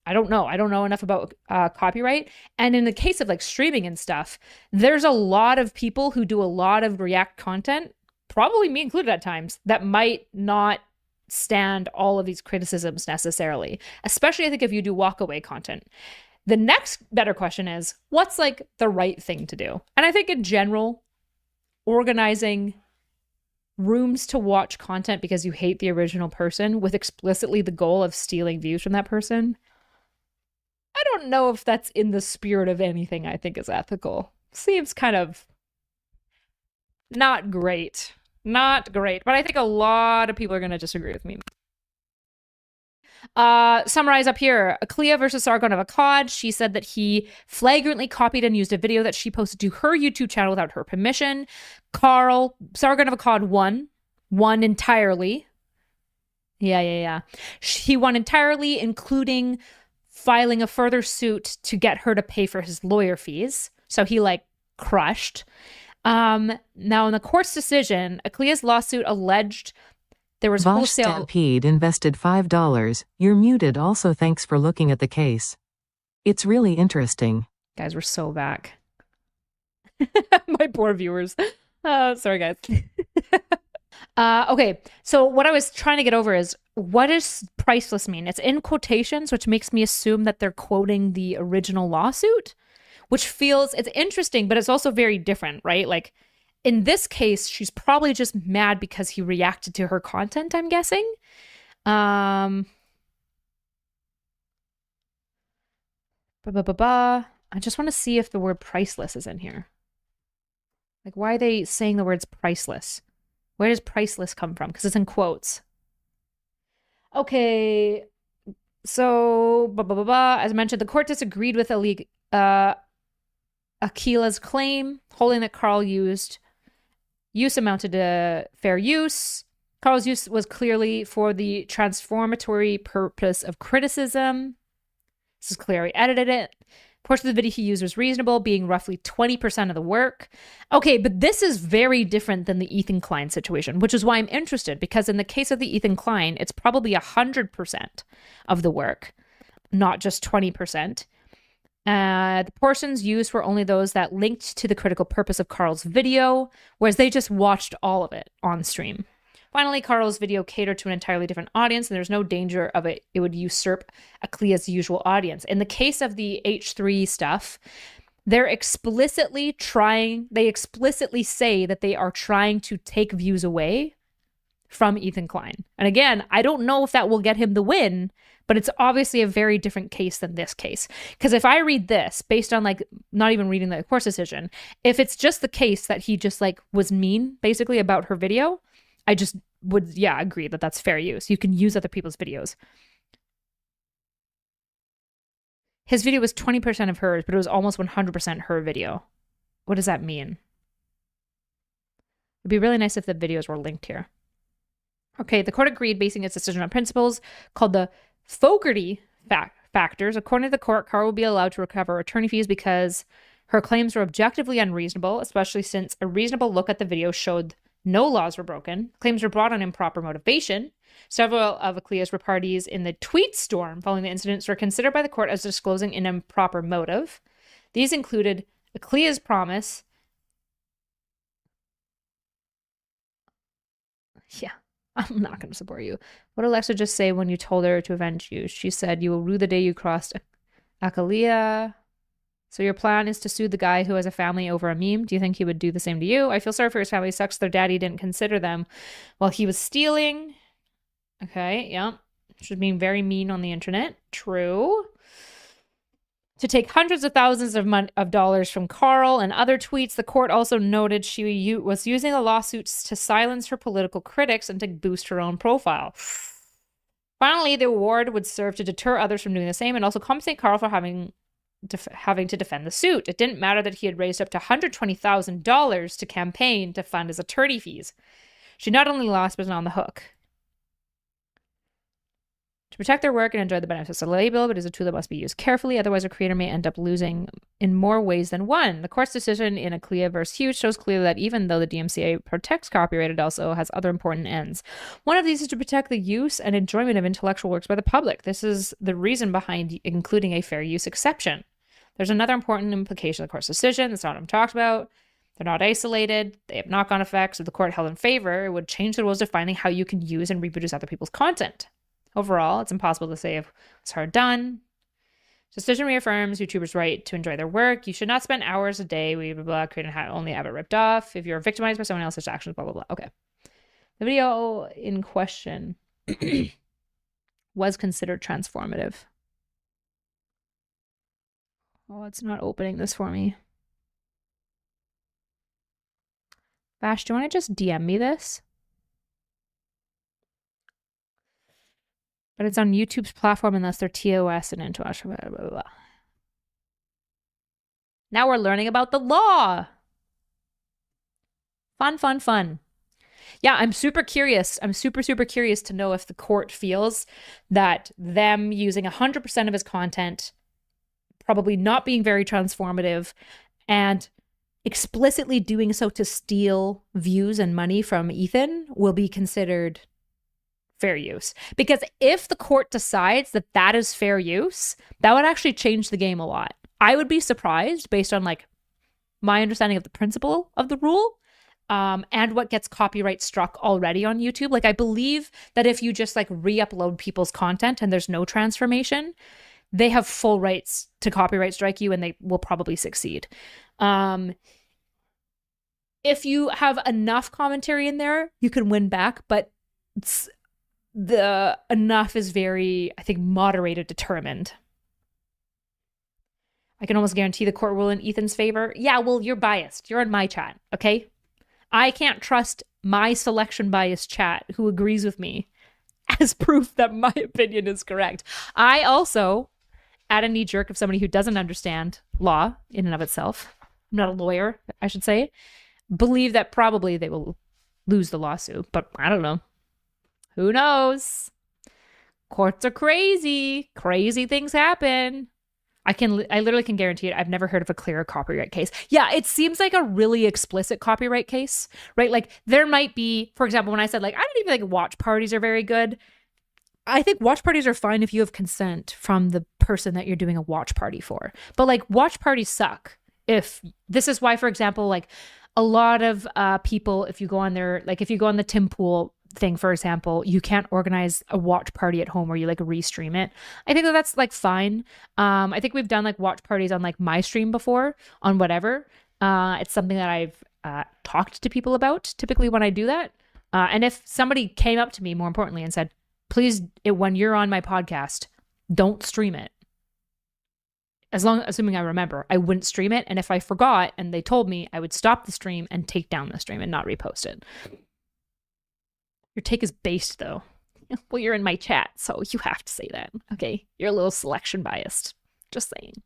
I don't know. I don't know enough about copyright. And in the case of like streaming and stuff, there's a lot of people who do a lot of React content, probably me included at times, that might not stand all of these criticisms necessarily, especially I think if you do walkaway content. The next better question is, what's like the right thing to do? And I think in general, organizing rooms to watch content because you hate the original person with explicitly the goal of stealing views from that person, I don't know if that's in the spirit of anything I think is ethical. Seems kind of not great. Not great. But I think a lot of people are going to disagree with me. Summarize up here. Clea versus Sargon of Akkad. She said that he flagrantly copied and used a video that she posted to her YouTube channel without her permission. Sargon of Akkad won entirely. Yeah. He won entirely, including filing a further suit to get her to pay for his lawyer fees. So he like crushed. Now in the court's decision, Clea's lawsuit alleged there was Vosh wholesale. Stampede invested $5. You're muted. Also, thanks for looking at the case. It's really interesting. Guys, we're so back. My poor viewers. Sorry, guys. Okay, so what I was trying to get over is, what does priceless mean? It's in quotations, which makes me assume that they're quoting the original lawsuit, which feels, it's interesting, but it's also very different, right? Like, in this case, she's probably just mad because he reacted to her content, I'm guessing. I just want to see if the word priceless is in here. Like, why are they saying the words priceless? Where does priceless come from? Because it's in quotes. Okay, so as I mentioned, the court disagreed with Akila's claim, holding that Carl use amounted to fair use. Carl's use was clearly for the transformatory purpose of criticism. This is clear. He edited it. Portion of the video he used was reasonable, being roughly 20% of the work. Okay, but this is very different than the Ethan Klein situation, which is why I'm interested, because in the case of the Ethan Klein, it's probably 100% of the work, not just 20%. The portions used were only those that linked to the critical purpose of Carl's video, whereas they just watched all of it on stream. Finally, Carl's video catered to an entirely different audience, and there's no danger of it would usurp Clea's usual audience. In the case of the H3 stuff, they explicitly say that they are trying to take views away from Ethan Klein. And again, I don't know if that will get him the win, but it's obviously a very different case than this case. Because if I read this, based on like not even reading the court's decision, if it's just the case that he just like was mean basically about her video, I just would, agree that that's fair use. You can use other people's videos. His video was 20% of hers, but it was almost 100% her video. What does that mean? It'd be really nice if the videos were linked here. Okay, the court agreed, basing its decision on principles called the Fogarty factors. According to the court, Carl will be allowed to recover attorney fees because her claims were objectively unreasonable, especially since a reasonable look at the video showed no laws were broken. Claims were brought on improper motivation. Several of Clea's parties in the tweet storm following the incidents were considered by the court as disclosing an improper motive. These included Clea's promise. Yeah, I'm not going to support you. What did Alexa just say when you told her to avenge you? She said, you will rue the day you crossed Akalia. So your plan is to sue the guy who has a family over a meme? Do you think he would do the same to you? I feel sorry for his family. Sucks their daddy didn't consider them while he was stealing. Okay, yeah. She's being very mean on the internet. True. To take hundreds of thousands of dollars from Carl and other tweets, the court also noted she was using the lawsuits to silence her political critics and to boost her own profile. Finally, the award would serve to deter others from doing the same and also compensate Carl for having to defend the suit. It didn't matter that he had raised up to $120,000 to campaign to fund his attorney fees. She not only lost, but was on the hook. To protect their work and enjoy the benefits of the label, but is a tool that must be used carefully, otherwise a creator may end up losing in more ways than one. The court's decision in Clea vs. Hughes shows clearly that even though the DMCA protects copyright, it also has other important ends. One of these is to protect the use and enjoyment of intellectual works by the public. This is the reason behind including a fair use exception. There's another important implication of the court's decision. That's not what I'm talking about. They're not isolated. They have knock-on effects. If the court held in favor, it would change the rules defining how you can use and reproduce other people's content. Overall, it's impossible to say if it's hard done. Decision reaffirms YouTubers' right to enjoy their work. You should not spend hours a day, blah, blah, blah, creating only have it ripped off. If you're victimized by someone else's actions, blah, blah, blah. Okay. The video in question was considered transformative. Oh, it's not opening this for me. Vash, do you want to just DM me this? But it's on YouTube's platform unless they're TOS and Intosh. Blah, blah, blah. Now we're learning about the law. Fun, fun, fun. Yeah, I'm super curious. I'm super, super curious to know if the court feels that them using 100% of his content, probably not being very transformative, and explicitly doing so to steal views and money from Ethan will be considered fair use. Because if the court decides that that is fair use, that would actually change the game a lot. I would be surprised based on like my understanding of the principle of the rule, and what gets copyright struck already on YouTube. Like I believe that if you just like re-upload people's content and there's no transformation, they have full rights to copyright strike you and they will probably succeed. If you have enough commentary in there, you can win back, but the enough is very, I think, moderated, determined. I can almost guarantee the court will in Ethan's favor. Yeah, well, you're biased. You're in my chat, okay? I can't trust my selection bias chat who agrees with me as proof that my opinion is correct. I also, at a knee jerk of somebody who doesn't understand law in and of itself, I'm not a lawyer, I should say, believe that probably they will lose the lawsuit, but I don't know. Who knows? Courts are crazy. Crazy things happen. I literally can guarantee it. I've never heard of a clear copyright case. Yeah, it seems like a really explicit copyright case, right? Like there might be, for example, when I said like, I don't even think watch parties are very good. I think watch parties are fine if you have consent from the person that you're doing a watch party for. But like watch parties suck. If this is why, for example, like a lot of people, if you go on their, like if you go on the Tim Pool thing, for example, you can't organize a watch party at home where you like restream it. I think that that's like fine. I think we've done like watch parties on like my stream before on whatever. It's something that I've talked to people about typically when I do that. And if somebody came up to me more importantly and said, please, when you're on my podcast, don't stream it. Assuming I remember, I wouldn't stream it. And if I forgot and they told me, I would stop the stream and take down the stream and not repost it. Your take is based, though. Well, you're in my chat, so you have to say that. Okay, you're a little selection biased. Just saying.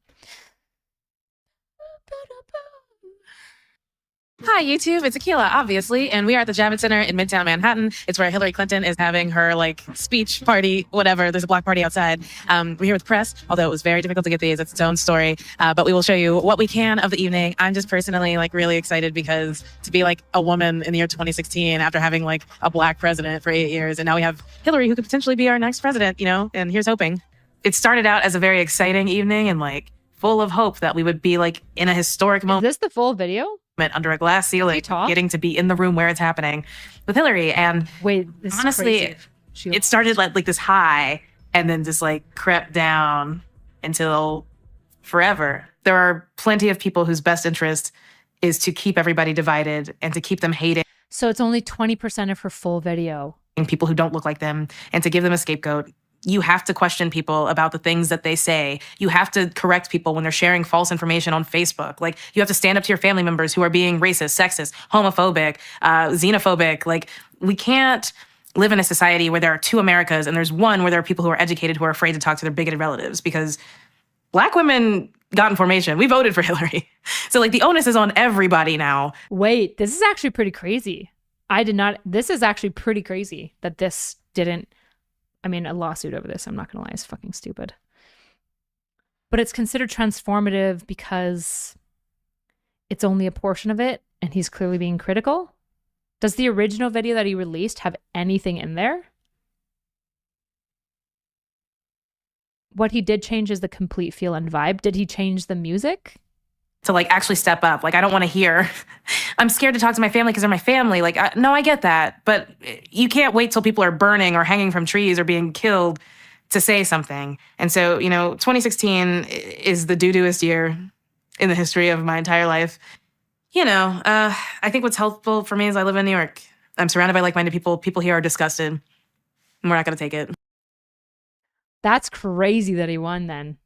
Hi, YouTube. It's Akila, obviously, and we are at the Javits Center in Midtown Manhattan. It's where Hillary Clinton is having her like speech party, whatever. There's a block party outside. We're here with press, although it was very difficult to get these. It's its own story, but we will show you what we can of the evening. I'm just personally like really excited because to be like a woman in the year 2016 after having like a black president for 8 years, and now we have Hillary who could potentially be our next president, you know, and here's hoping. It started out as a very exciting evening and like full of hope that we would be like in a historic moment. Is this the full video? Under a glass ceiling, getting to be in the room where it's happening with Hillary. And wait, this honestly, it started like this high and then just like crept down until forever. There are plenty of people whose best interest is to keep everybody divided and to keep them hating. So it's only 20% of her full video. People who don't look like them and to give them a scapegoat. You have to question people about the things that they say. You have to correct people when they're sharing false information on Facebook. Like, you have to stand up to your family members who are being racist, sexist, homophobic, xenophobic. Like, we can't live in a society where there are two Americas and there's one where there are people who are educated who are afraid to talk to their bigoted relatives because Black women got information. We voted for Hillary. So, like, the onus is on everybody now. Wait, this is actually pretty crazy. This is actually pretty crazy that this didn't. I mean, a lawsuit over this, I'm not going to lie, is fucking stupid. But it's considered transformative because it's only a portion of it, and he's clearly being critical. Does the original video that he released have anything in there? What he did change is the complete feel and vibe. Did he change the music? To like actually step up. Like, I don't want to hear, I'm scared to talk to my family because they're my family. Like, no, I get that. But you can't wait till people are burning or hanging from trees or being killed to say something. And so, you know, 2016 is the doo-dooest year in the history of my entire life. You know, I think what's helpful for me is I live in New York. I'm surrounded by like-minded people. People here are disgusted. And we're not going to take it. That's crazy that he won then.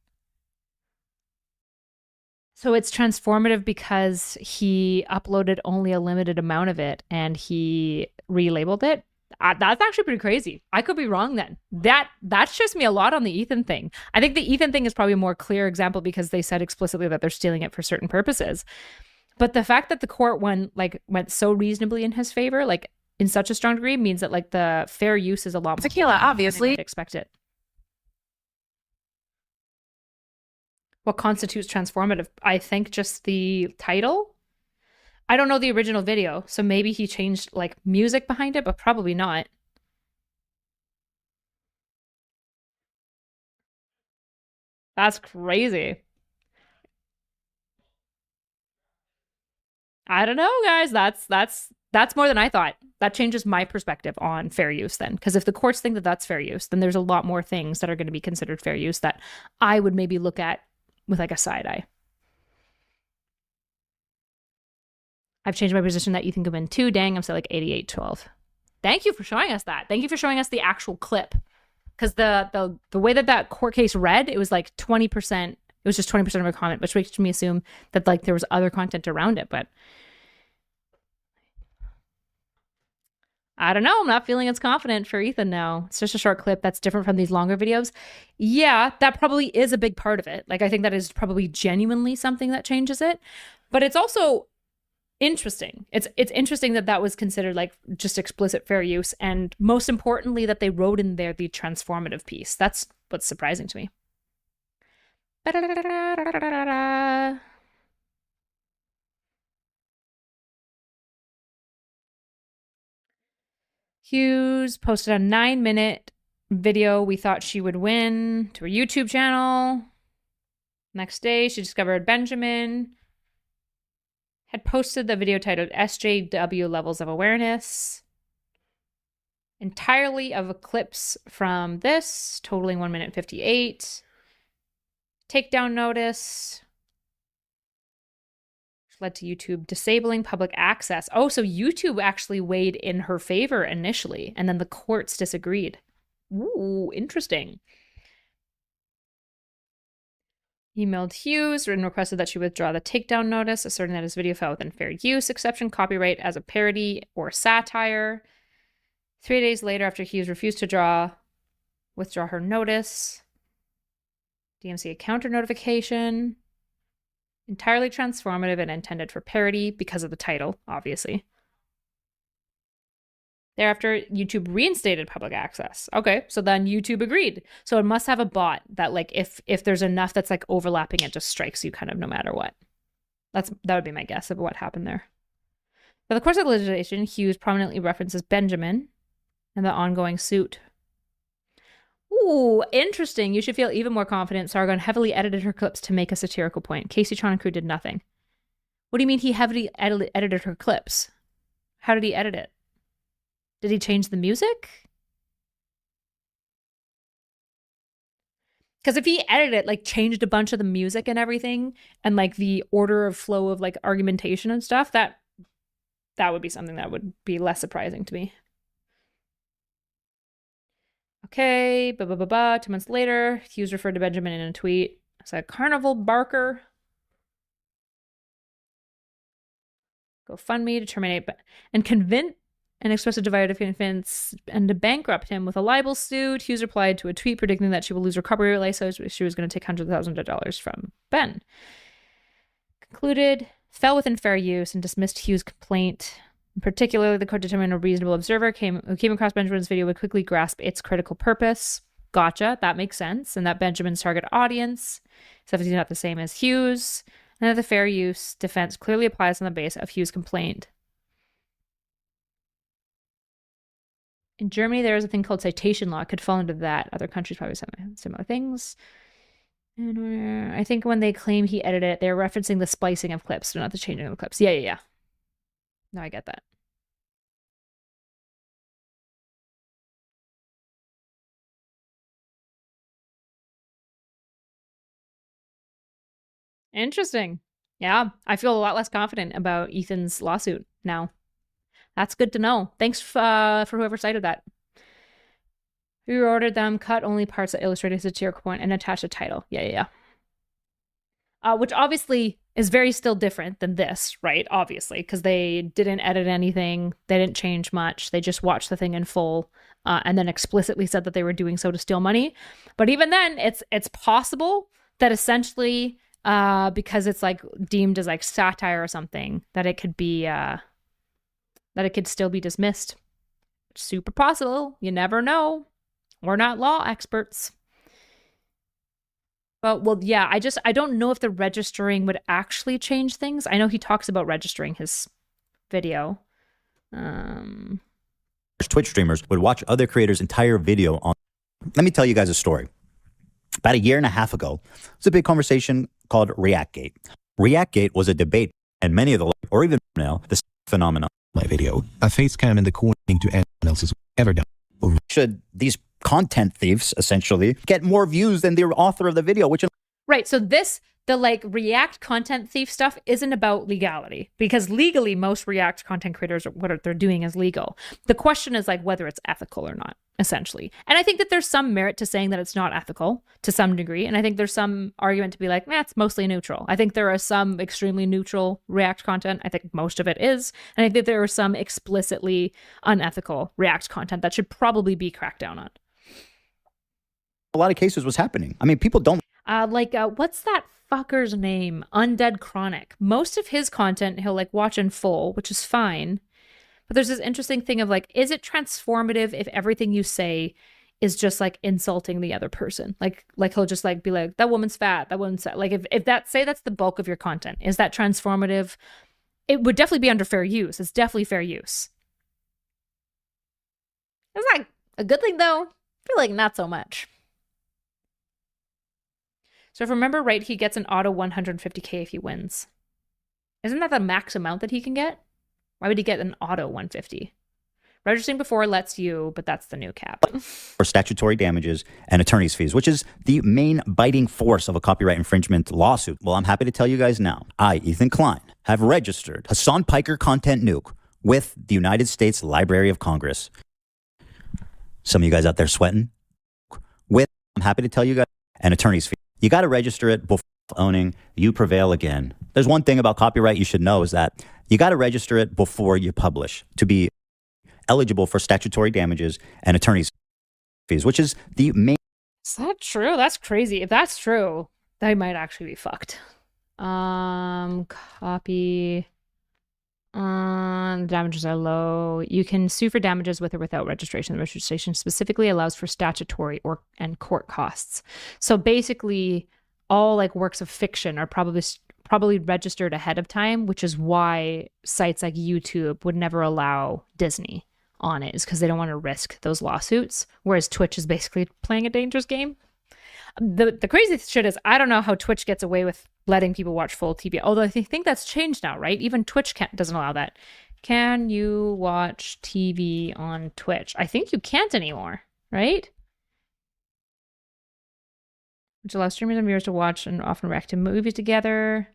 So it's transformative because he uploaded only a limited amount of it and he relabeled it. That's actually pretty crazy. I could be wrong then. That shifts me a lot on the Ethan thing. I think the Ethan thing is probably a more clear example because they said explicitly that they're stealing it for certain purposes. But the fact that the court went so reasonably in his favor, like in such a strong degree, means that like the fair use is a lot more Tequila, obviously. Expect it. What constitutes transformative? I think just the title. I don't know the original video, so maybe he changed like music behind it, but probably not. That's crazy. I don't know, guys. That's more than I thought. That changes my perspective on fair use then, because if the courts think that that's fair use, then there's a lot more things that are going to be considered fair use that I would maybe look at with like a side eye. I've changed my position that Ethan could win too. Dang, I'm still like 88-12. Thank you for showing us that. Thank you for showing us the actual clip. Because the way that court case read, it was like 20%. It was just 20% of a comment, which makes me assume that like there was other content around it. But I don't know. I'm not feeling as confident for Ethan now. It's just a short clip that's different from these longer videos. Yeah, that probably is a big part of it. Like I think that is probably genuinely something that changes it. But it's also interesting. It's interesting that that was considered like just explicit fair use, and most importantly that they wrote in there the transformative piece. That's what's surprising to me. Hughes posted a 9-minute video we thought she would win to her YouTube channel. Next day, she discovered Benjamin had posted the video titled SJW Levels of Awareness. Entirely of clips from this, totaling 1 minute 58. Takedown notice. Which led to YouTube disabling public access. Oh, so YouTube actually weighed in her favor initially, and then the courts disagreed. Ooh, interesting. Emailed Hughes and requested that she withdraw the takedown notice, asserting that his video fell within fair use exception, copyright as a parody or satire. 3 days later, after Hughes refused to withdraw her notice, DMC a counter notification, entirely transformative and intended for parody because of the title, obviously. Thereafter, YouTube reinstated public access. Okay, so then YouTube agreed. So it must have a bot that like if there's enough that's like overlapping, it just strikes you kind of no matter what. That would be my guess of what happened there. For the course of the litigation, Hughes prominently references Benjamin and the ongoing suit. Ooh, interesting. You should feel even more confident. Sargon heavily edited her clips to make a satirical point. KaceyTron and crew did nothing. What do you mean he heavily edited her clips? How did he edit it? Did he change the music? Because if he edited it, like changed a bunch of the music and everything, and like the order of flow of like argumentation and stuff, that would be something that would be less surprising to me. Okay, 2 months later, Hughes referred to Benjamin in a tweet as a carnival barker. GoFundMe to terminate and convince and expressed a desire to convince and to bankrupt him with a libel suit. Hughes replied to a tweet predicting that she will lose her copyright license. She was going to take hundreds of thousands of dollars from Ben. Concluded, fell within fair use and dismissed Hughes' complaint. In particular, the court determined a reasonable observer who came across Benjamin's video would quickly grasp its critical purpose. Gotcha, that makes sense. And that Benjamin's target audience is obviously not the same as Hughes. And that the fair use defense clearly applies on the basis of Hughes' complaint. In Germany, there is a thing called citation law. It could fall into that. Other countries probably have similar things. And I think when they claim he edited it, they're referencing the splicing of clips, but not the changing of the clips. Yeah. No, I get that. Interesting. Yeah, I feel a lot less confident about Ethan's lawsuit now. That's good to know. Thanks for whoever cited that. We ordered them cut only parts that illustrated his satirical point and attach a title. Yeah. Which obviously is very still different than this, right? Obviously, because they didn't edit anything. They didn't change much. They just watched the thing in full and then explicitly said that they were doing so to steal money. But even then, it's possible that essentially, because it's like deemed as like satire or something, that it could be, that it could still be dismissed. Super possible. You never know. We're not law experts. But, well, yeah, I don't know if the registering would actually change things. I know he talks about registering his video. Twitch streamers would watch other creators' entire video on. Let me tell you guys a story. About a year and a half ago, there was a big conversation called ReactGate. ReactGate was a debate, and many of the, or even now, this phenomenon. My video, a face cam in the corner to anyone else's ever done. Should these content thieves essentially get more views than the author of the video, which right. So the like React content thief stuff isn't about legality, because legally most React content creators, what they're doing is legal. The question is like whether it's ethical or not, essentially. And I think that there's some merit to saying that it's not ethical to some degree. And I think there's some argument to be like, it's mostly neutral. I think there are some extremely neutral React content. I think most of it is. And I think that there are some explicitly unethical React content that should probably be cracked down on. a lot of cases was happening. I mean, people don't. What's that fucker's name? Undead Chronic. Most of his content he'll like watch in full, which is fine. But there's this interesting thing of like, is it transformative if everything you say is just like insulting the other person? Like he'll just like be like, that woman's fat, that woman's fat. Like if that, say that's the bulk of your content, is that transformative? It would definitely be under fair use. It's definitely fair use. It's not a good thing though. I feel like not so much. So if I remember right, he gets an auto 150k if he wins. Isn't that the max amount that he can get? Why would he get an auto 150? Registering before lets you, but that's the new cap. For statutory damages and attorney's fees, which is the main biting force of a copyright infringement lawsuit. Well, I'm happy to tell you guys now, I, Ethan Klein, have registered Hassan Piker Content Nuke with the United States Library of Congress. Some of you guys out there sweating? I'm happy to tell you guys, an attorney's fee. You got to register it before owning. You prevail again. There's one thing about copyright you should know is that you got to register it before you publish to be eligible for statutory damages and attorney's fees, which is the main. Is that true? That's crazy. If that's true, they might actually be fucked. Copy. Damages are low. You can sue for damages with or without registration. The registration specifically allows for statutory and court costs. So basically, all like works of fiction are probably registered ahead of time, which is why sites like YouTube would never allow Disney on it, is because they don't want to risk those lawsuits. Whereas Twitch is basically playing a dangerous game. The crazy shit is, I don't know how Twitch gets away with letting people watch full TV. Although I think that's changed now, right? Even Twitch doesn't allow that. Can you watch TV on Twitch? I think you can't anymore, right? Which allows streamers and viewers to watch and often react to movies together.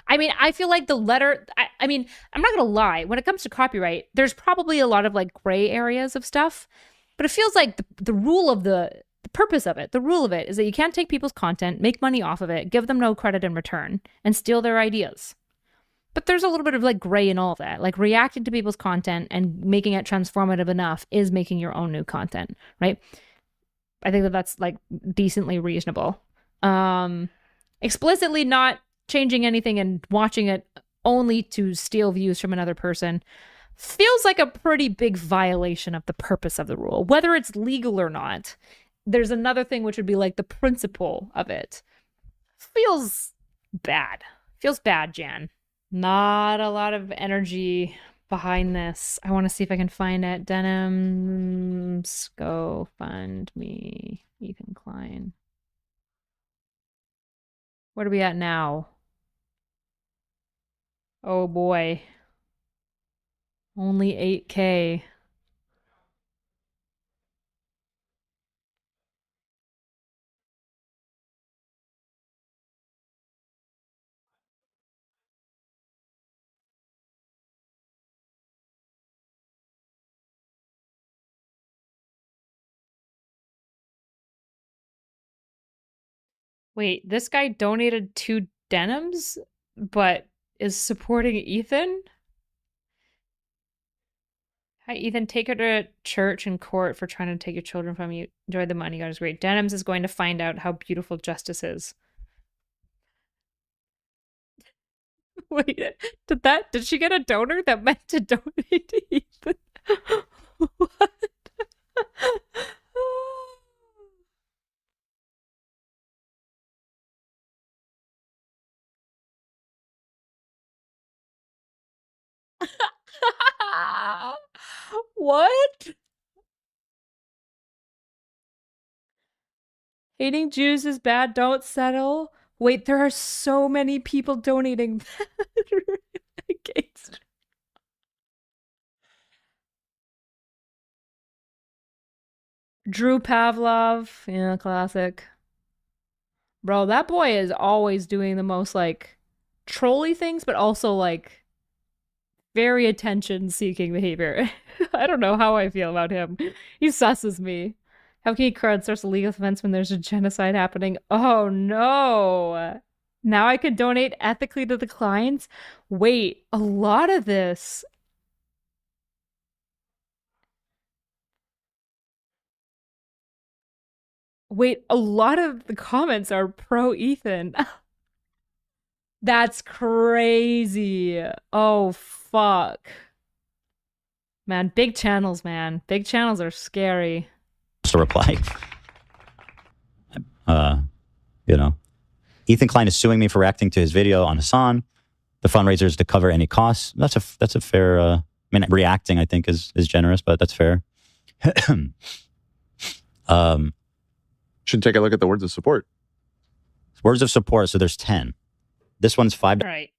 I mean, I feel like the letter, I mean, I'm not going to lie. When it comes to copyright, there's probably a lot of like gray areas of stuff. But it feels like the rule of the purpose of it, the rule of it is that you can't take people's content, make money off of it, give them no credit in return, and steal their ideas. But there's a little bit of like gray in all of that. Like reacting to people's content and making it transformative enough is making your own new content, right? I think that's like decently reasonable. Explicitly not changing anything and watching it only to steal views from another person feels like a pretty big violation of the purpose of the rule. Whether it's legal or not, there's another thing which would be like the principle of it. Feels bad. Feels bad, Jan. Not a lot of energy behind this. I want to see if I can find it. Denims, go fund me. Ethan Klein. What are we at now? Oh boy. Only 8K. Wait, this guy donated 2 denims? but is supporting Ethan. Hi, Ethan. Take her to church and court for trying to take your children from you. Enjoy the money. God is great. Denims is going to find out how beautiful justice is. Wait, did she get a donor that meant to donate to Ethan? What? What? Hating Jews is bad. Don't settle. Wait, there are so many people donating against. Drew Pavlov, yeah, classic. Bro, that boy is always doing the most like trolly things, but also like very attention-seeking behavior. I don't know how I feel about him. He susses me. How can he crowdsource a legal offense when there's a genocide happening? Oh no! Now I could donate ethically to the Kleins? Wait, a lot of this. Wait, a lot of the comments are pro-Ethan. That's crazy. Oh, fuck. Man, big channels, man. Big channels are scary. To reply. You know, Ethan Klein is suing me for reacting to his video on Hassan. The fundraiser is to cover any costs. That's a fair. I mean, reacting I think is generous, but that's fair. Should take a look at the words of support. Words of support. So there's 10. This one's $5. All right.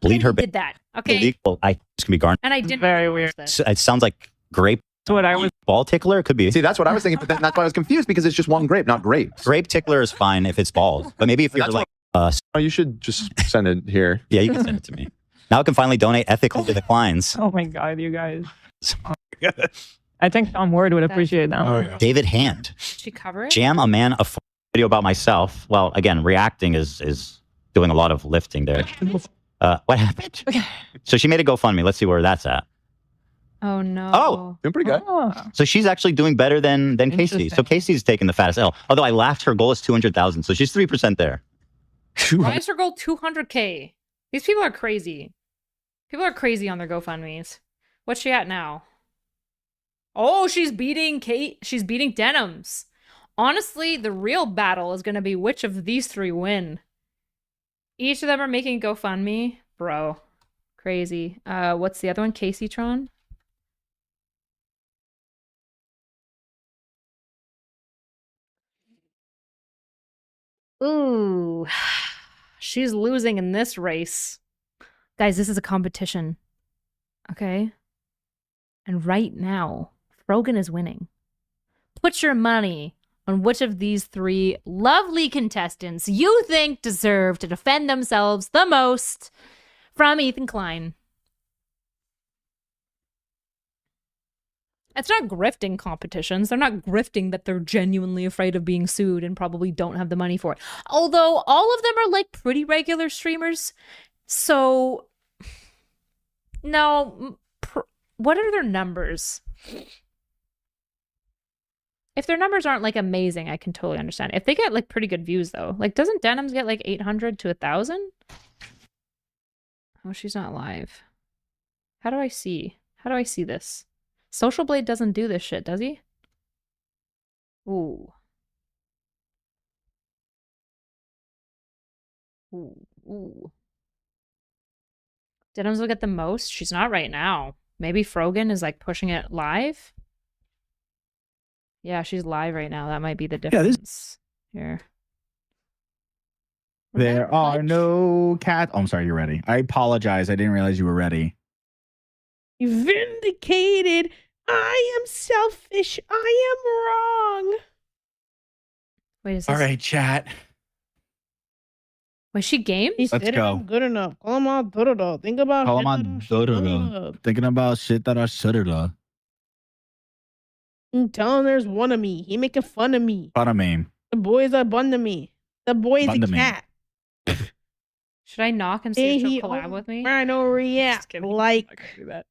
Bleed her. Did that? Okay. Illegal. It's gonna be garnished. And I didn't. Very weird. It sounds like grape. That's what I was. Ball tickler. It could be. See, that's what I was thinking, but that's why I was confused because it's just one grape, not grapes. Grape tickler is fine if it's balls, but maybe if you're like, oh, you should just send it here. Yeah, you can send it to me. Now I can finally donate ethically to the Kleins. Oh my god, you guys. I think Tom Ward would appreciate that. Oh, yeah. David Hand. Did she cover it? Jam a man a video about myself. Well, again, reacting is doing a lot of lifting there. What happened? So she made a GoFundMe. Let's see where that's at. Oh no. Oh, doing pretty good. So she's actually doing better than Casey. So Casey's taking the fattest L. Although I laughed, her goal is 200,000. So she's 3% there. Why is her goal 200K? These people are crazy. People are crazy on their GoFundMes. What's she at now? Oh, she's beating Kate. She's beating Denims. Honestly, the real battle is going to be which of these three win. Each of them are making GoFundMe. Bro. Crazy. What's the other one? KaceyTron? Ooh. She's losing in this race. Guys, this is a competition. Okay? And right now, Frogan is winning. Put your money on which of these three lovely contestants you think deserve to defend themselves the most from Ethan Klein. It's not grifting competitions. They're not grifting that they're genuinely afraid of being sued and probably don't have the money for it. Although all of them are like pretty regular streamers. So, no, what are their numbers? If their numbers aren't like amazing, I can totally understand. If they get like pretty good views though, like doesn't Denims get like 800 to 1,000? Oh, she's not live. How do I see? How do I see this? Social Blade doesn't do this shit, does he? Ooh. Ooh. Ooh. Denims will get the most? She's not right now. Maybe Frogan is like pushing it live? Yeah, she's live right now. That might be the difference. Here. There are no cats. Oh, I'm sorry, you're ready. I apologize. I didn't realize you were ready. Vindicated. I am selfish. I am wrong. Wait, is this... All right, chat. Was she game? He Let's said go. I'm good enough. Call him out. Think about Call shit him on that I should've. Dororo. Thinking about shit that I should have. Tell him there's one of me. He making fun of me. Fun of me. The boys are bun to me. The boy is a Bun to me. cat. Should I knock and see if she'll collab with me? I don't react like that.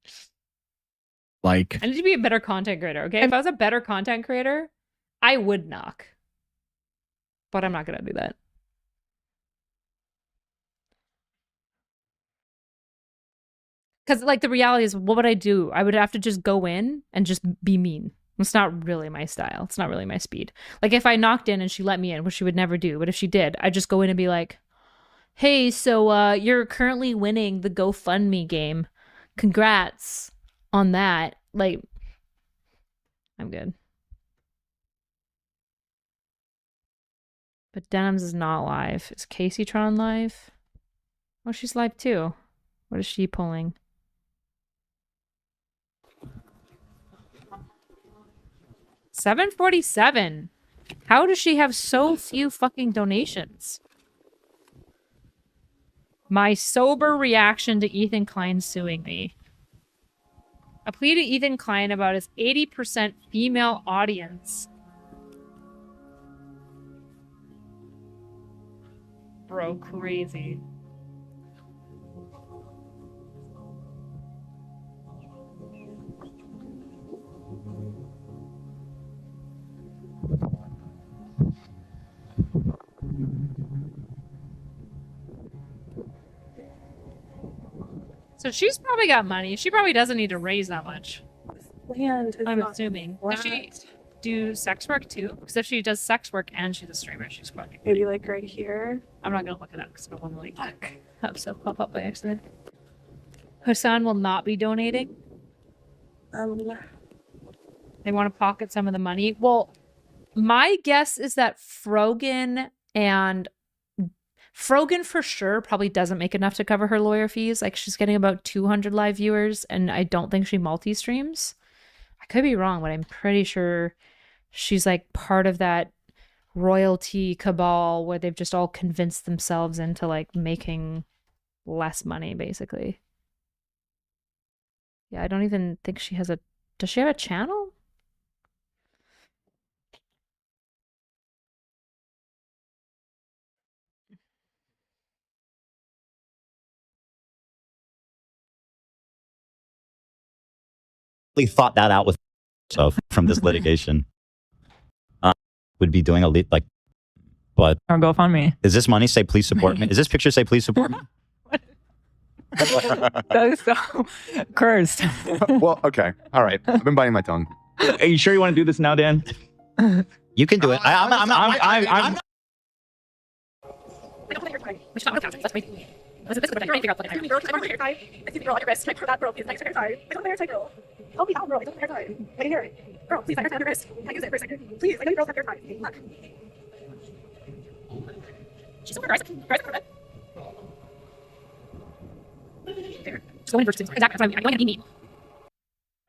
Like, I need to be a better content creator, okay? If I was a better content creator, I would knock. But I'm not gonna do that. Because, like, the reality is, what would I do? I would have to just go in and just be mean. It's not really my style. It's not really my speed. Like, if I knocked in and she let me in, which she would never do, but if she did, I'd just go in and be like, hey, so you're currently winning the GoFundMe game. Congrats on that. Like, I'm good. But Denims is not live. Is KaceyTron live? Oh, she's live too. What is she pulling? $747. How does she have so few fucking donations? My sober reaction to Ethan Klein suing me. A plea to Ethan Klein about his 80% female audience. Bro, crazy. So she's probably got money. She probably doesn't need to raise that much. Land is I'm not assuming. flat. Does she do sex work too? Because if she does sex work and she's a streamer, she's fucking. Maybe like right here. I'm not gonna look it up because I don't want to like have stuff pop up by accident. Hassan will not be donating. They want to pocket some of the money. Well, my guess is that Frogan for sure probably doesn't make enough to cover her lawyer fees. Like, she's getting about 200 live viewers, and I don't think she multi-streams. I could be wrong, but I'm pretty sure she's like part of that royalty cabal where they've just all convinced themselves into like making less money, basically. Yeah, I don't even think she has a... Does she have a channel? Thought that out with from this litigation. Would be doing a lead like, but or GoFundMe. Is this money say please support me? Is this picture say please support me? That is so cursed. Well, okay, all right. I've been biting my tongue. Are you sure you want to do this now, Dan? You can do it. I'm Help me out, girl. I don't have hair tie. Right here. Girl, please let your hand on your wrist. Can I use it for a second? Please, I know you girls have hair tie. Look. She's over. There. Just go in first. Exactly. I'm going to be mean.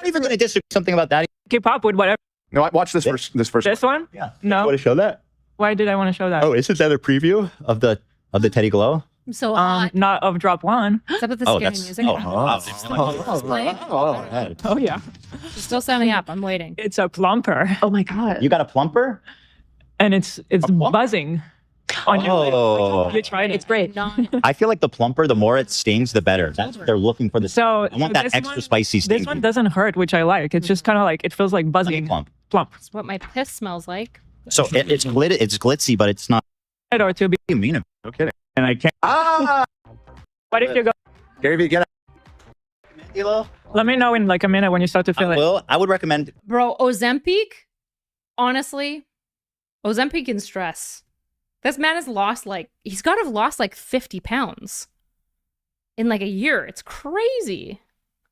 I'm even going to disagree something about that. Keep up with whatever. No, I watched this first. This one? Yeah. No. Want to show that? Why did I want to show that? Oh, isn't that a preview of the Teddy Glow? So not of drop one. Except with the scary music. Oh yeah. She's still setting up. I'm waiting. It's a plumper. Oh my god. You got a plumper? And it's buzzing. On your you tried it. It's great. I feel like the plumper, the more it stings, the better. That's what they're looking for. So I want that this extra one, spicy sting. This one doesn't hurt, which I like. It's just kind of like, it feels like buzzing. Plump. That's what my piss smells like. So it's glitzy, but it's not. Or to be You mean it? No kidding. and I can't. What if you go? Gary Vee, get out. Let me know in like a minute when you start to feel it. Well, I would recommend. Bro, Ozempic, honestly, Ozempic and stress. This man has lost he's got to have lost like 50 pounds in like a year. It's crazy.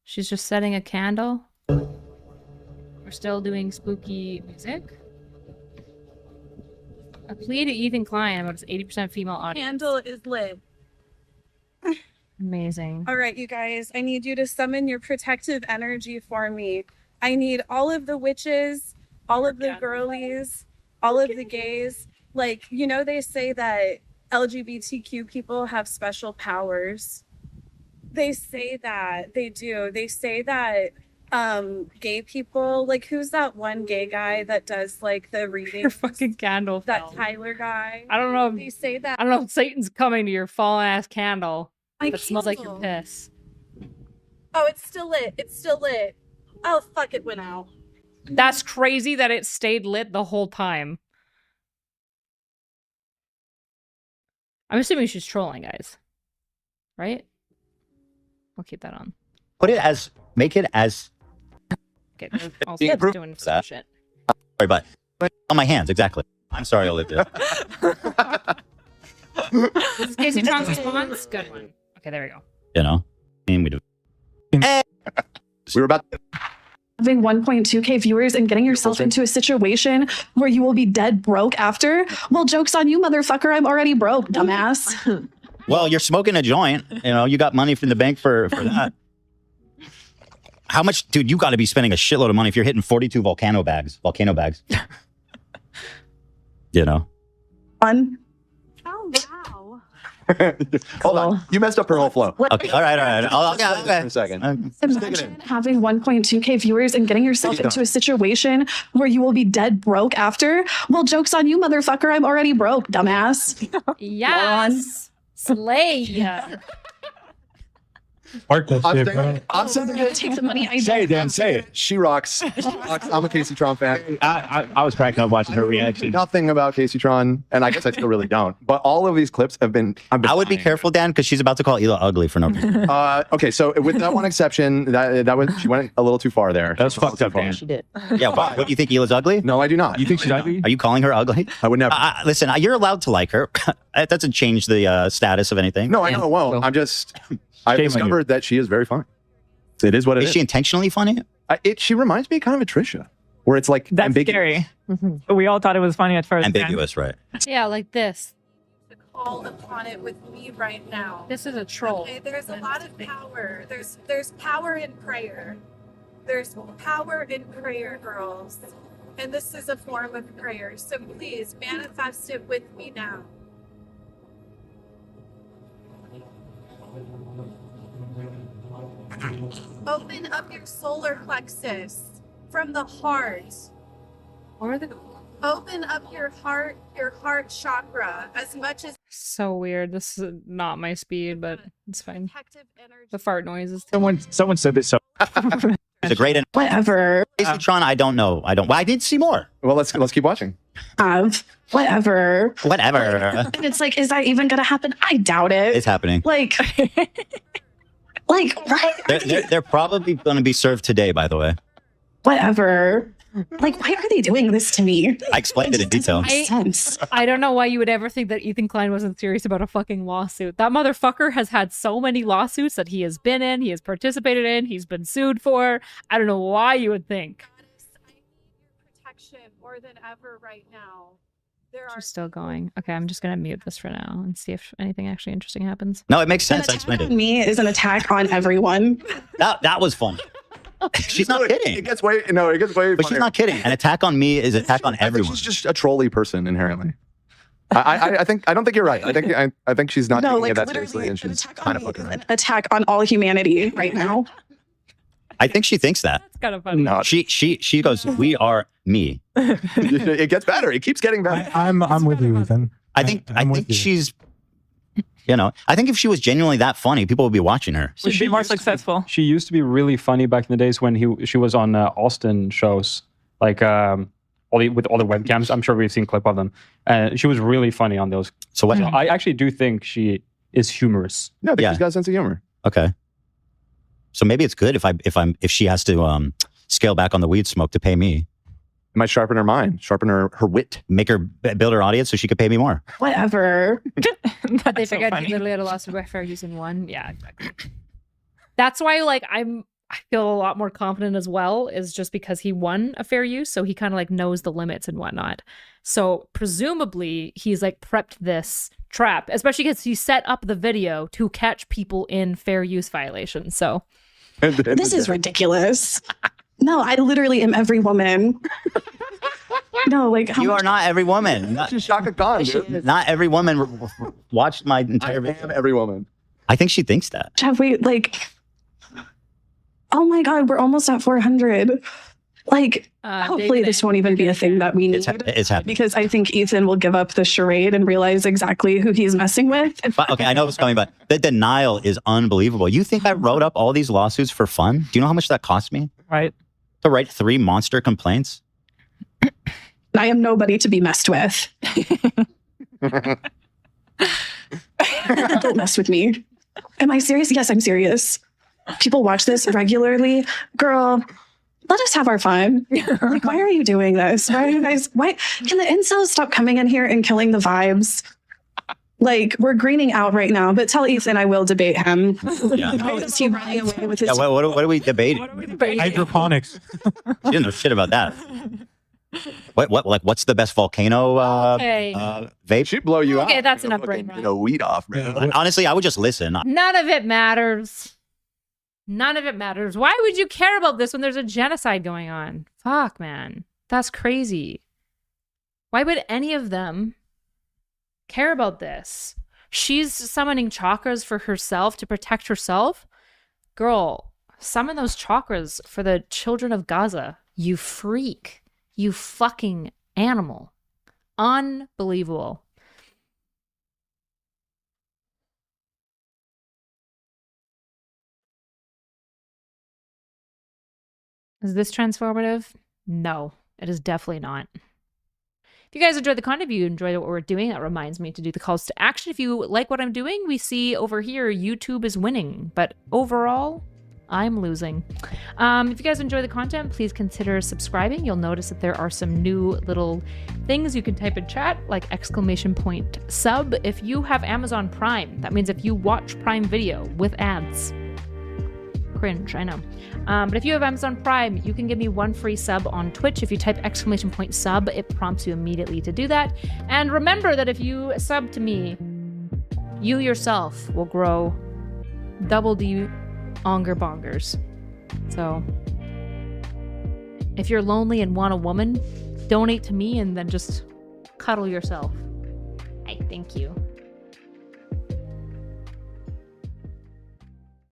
She's just setting a candle. We're still doing spooky music. A plea to Ethan Klein about his 80% female audience. Candle is lit. Amazing. All right, you guys, I need you to summon your protective energy for me. I need all of the witches, all of the girlies, all of the gays. Like, you know, they say that LGBTQ people have special powers. They say that. They do. They say that gay people. Like, who's that one gay guy that does like the reading? Your fucking candle. That Tyler guy. I don't know. They say that. I don't know if Satan's coming to your fallen ass candle. My That smells like your candle. piss. Oh, it's still lit. It's still lit. Oh, fuck, it went out. That's crazy that it stayed lit the whole time. I'm assuming she's trolling, guys. Right? I'll keep that on. Make it as. Okay, also doing some that. shit. Sorry, but on my hands, exactly. I'm sorry, Olivia. This is KaceyTron's response. Good one. Okay, there we go. You know, and we do. We were about. Having 1.2K viewers and getting yourself into a situation where you will be dead broke after? Well, joke's on you, motherfucker. I'm already broke, dumbass. Well, you're smoking a joint. You know, you got money from the bank for that. How much, dude? You got to be spending a shitload of money if you're hitting 42 volcano bags. You know. Fun. Hold on. You messed up her whole flow. Okay. All right. I'll for a second. Imagine having 1.2K viewers and getting yourself into a situation where you will be dead broke after? Well, joke's on you, motherfucker. I'm already broke, dumbass. Yes. Slay. Park that shit, bro. I'm saying it. Take the money I Say it, Dan. Say it. She rocks. I'm a KaceyTron fan. I was cracking up watching her reaction. Nothing about KaceyTron, and I guess I still really don't. But all of these clips have been. I would be careful, Dan, because she's about to call Hila ugly for no reason. Okay, so with that one exception, that was she went a little too far there. That's fucked up, Dan. She did. Yeah. What do you think Hila's ugly? No, I do not. You think she's ugly? Are you calling her ugly? I would never. Listen, you're allowed to like her. That doesn't change the status of anything. No, I know it won't. I'm just. I've discovered that she is very funny. It is what it is. Is she intentionally funny? She reminds me kind of Tricia, where it's like That's ambiguous. scary. We all thought it was funny at first. Ambiguous, right? Yeah, like this. Call upon it with me right now. This is a troll. Okay, there's a lot of power. There's power in prayer. There's power in prayer, girls. And this is a form of prayer. So please manifest it with me now. Open up your solar plexus from the heart. Open up your heart chakra as much as. So weird. This is not my speed, but it's fine. The fart noises. Someone said this. So It's a great. Whatever. KaceyTron, I don't know. Well, I did see more. Well, let's keep watching. Whatever. And it's like, is that even gonna happen? I doubt it. It's happening. Like, right? They're probably going to be served today, by the way. Whatever. Like, why are they doing this to me? I explained it in detail. I don't know why you would ever think that Ethan Klein wasn't serious about a fucking lawsuit. That motherfucker has had so many lawsuits that he has been in, he has participated in, he's been sued for. I don't know why you would think. I need your protection more than ever right now. She's still going. Okay, I'm just gonna mute this for now and see if anything actually interesting happens. No, it makes sense. I explained it. Me is an attack on everyone. That was fun. She's not kidding. It gets way. But she's not kidding. An attack on me is an attack on everyone. She's just a trolly person inherently. I don't think you're right. I think she's not taking it that seriously, and she's kind of fucking right. Attack on all humanity right now. I think she thinks that. That's kind of funny. No, she goes, "We are me." It gets better. It keeps getting better. I'm with you, Ethan. I think she's. You know, I think if she was genuinely that funny, people would be watching her. She'd be more successful. She used to be really funny back in the days when she was on Austin shows, like with all the webcams. I'm sure we've seen clip of them. She was really funny on those. So what? I actually do think she is humorous. No, I think she's got a sense of humor. Okay. So maybe it's good if she has to scale back on the weed smoke to pay me. It might sharpen her mind, sharpen her wit, make her build her audience so she could pay me more. Whatever. They figured he literally had a lawsuit by fair use in one. Yeah, exactly. That's why, like, I feel a lot more confident as well, is just because he won a fair use, so he kind of like knows the limits and whatnot. So presumably he's like prepped this trap, especially because he set up the video to catch people in fair use violations. So this is ridiculous. No, I literally am every woman. No, like you are not every woman. She's Shaka Khan, dude. Not every woman watched my entire video. Every woman. I think she thinks that. Have we like? Oh my God, we're almost at 400. Like, hopefully this won't even be a thing that we need. It's happening. Because I think Ethan will give up the charade and realize exactly who he's messing with. But, okay, I know it's coming, but the denial is unbelievable. You think I wrote up all these lawsuits for fun? Do you know how much that cost me? Right. To write 3 monster complaints? I am nobody to be messed with. Don't mess with me. Am I serious? Yes, I'm serious. People watch this regularly. Girl, let us have our fun. Like, why are you doing this? Why are you guys, why can the incels stop coming in here and killing the vibes? Like, we're greening out right now, but tell Ethan I will debate him. Yeah. How is he running away with his... Yeah, what are we debating? Hydroponics. You didn't know shit about that. What's the best volcano vape? She'd blow you out. Okay, that's enough brain You know, weed off, man. Honestly, I would just listen. None of it matters. None of it matters. Why would you care about this when there's a genocide going on? Fuck, man. That's crazy. Why would any of them care about this? She's summoning chakras for herself to protect herself. Girl, summon those chakras for the children of Gaza. You freak. You fucking animal. Unbelievable. Is this transformative? No, it is definitely not. If you guys enjoyed the content, if you enjoyed what we're doing, that reminds me to do the calls to action. If you like what I'm doing, we see over here YouTube is winning, but overall, I'm losing. If you guys enjoy the content, please consider subscribing. You'll notice that there are some new little things you can type in chat, like !sub. If you have Amazon Prime, that means if you watch Prime Video with ads, cringe, I know. But if you have Amazon Prime, you can give me 1 free sub on Twitch. If you type !sub, it prompts you immediately to do that. And remember that if you sub to me, you yourself will grow double D onger bongers. So if you're lonely and want a woman, donate to me and then just cuddle yourself. I thank you.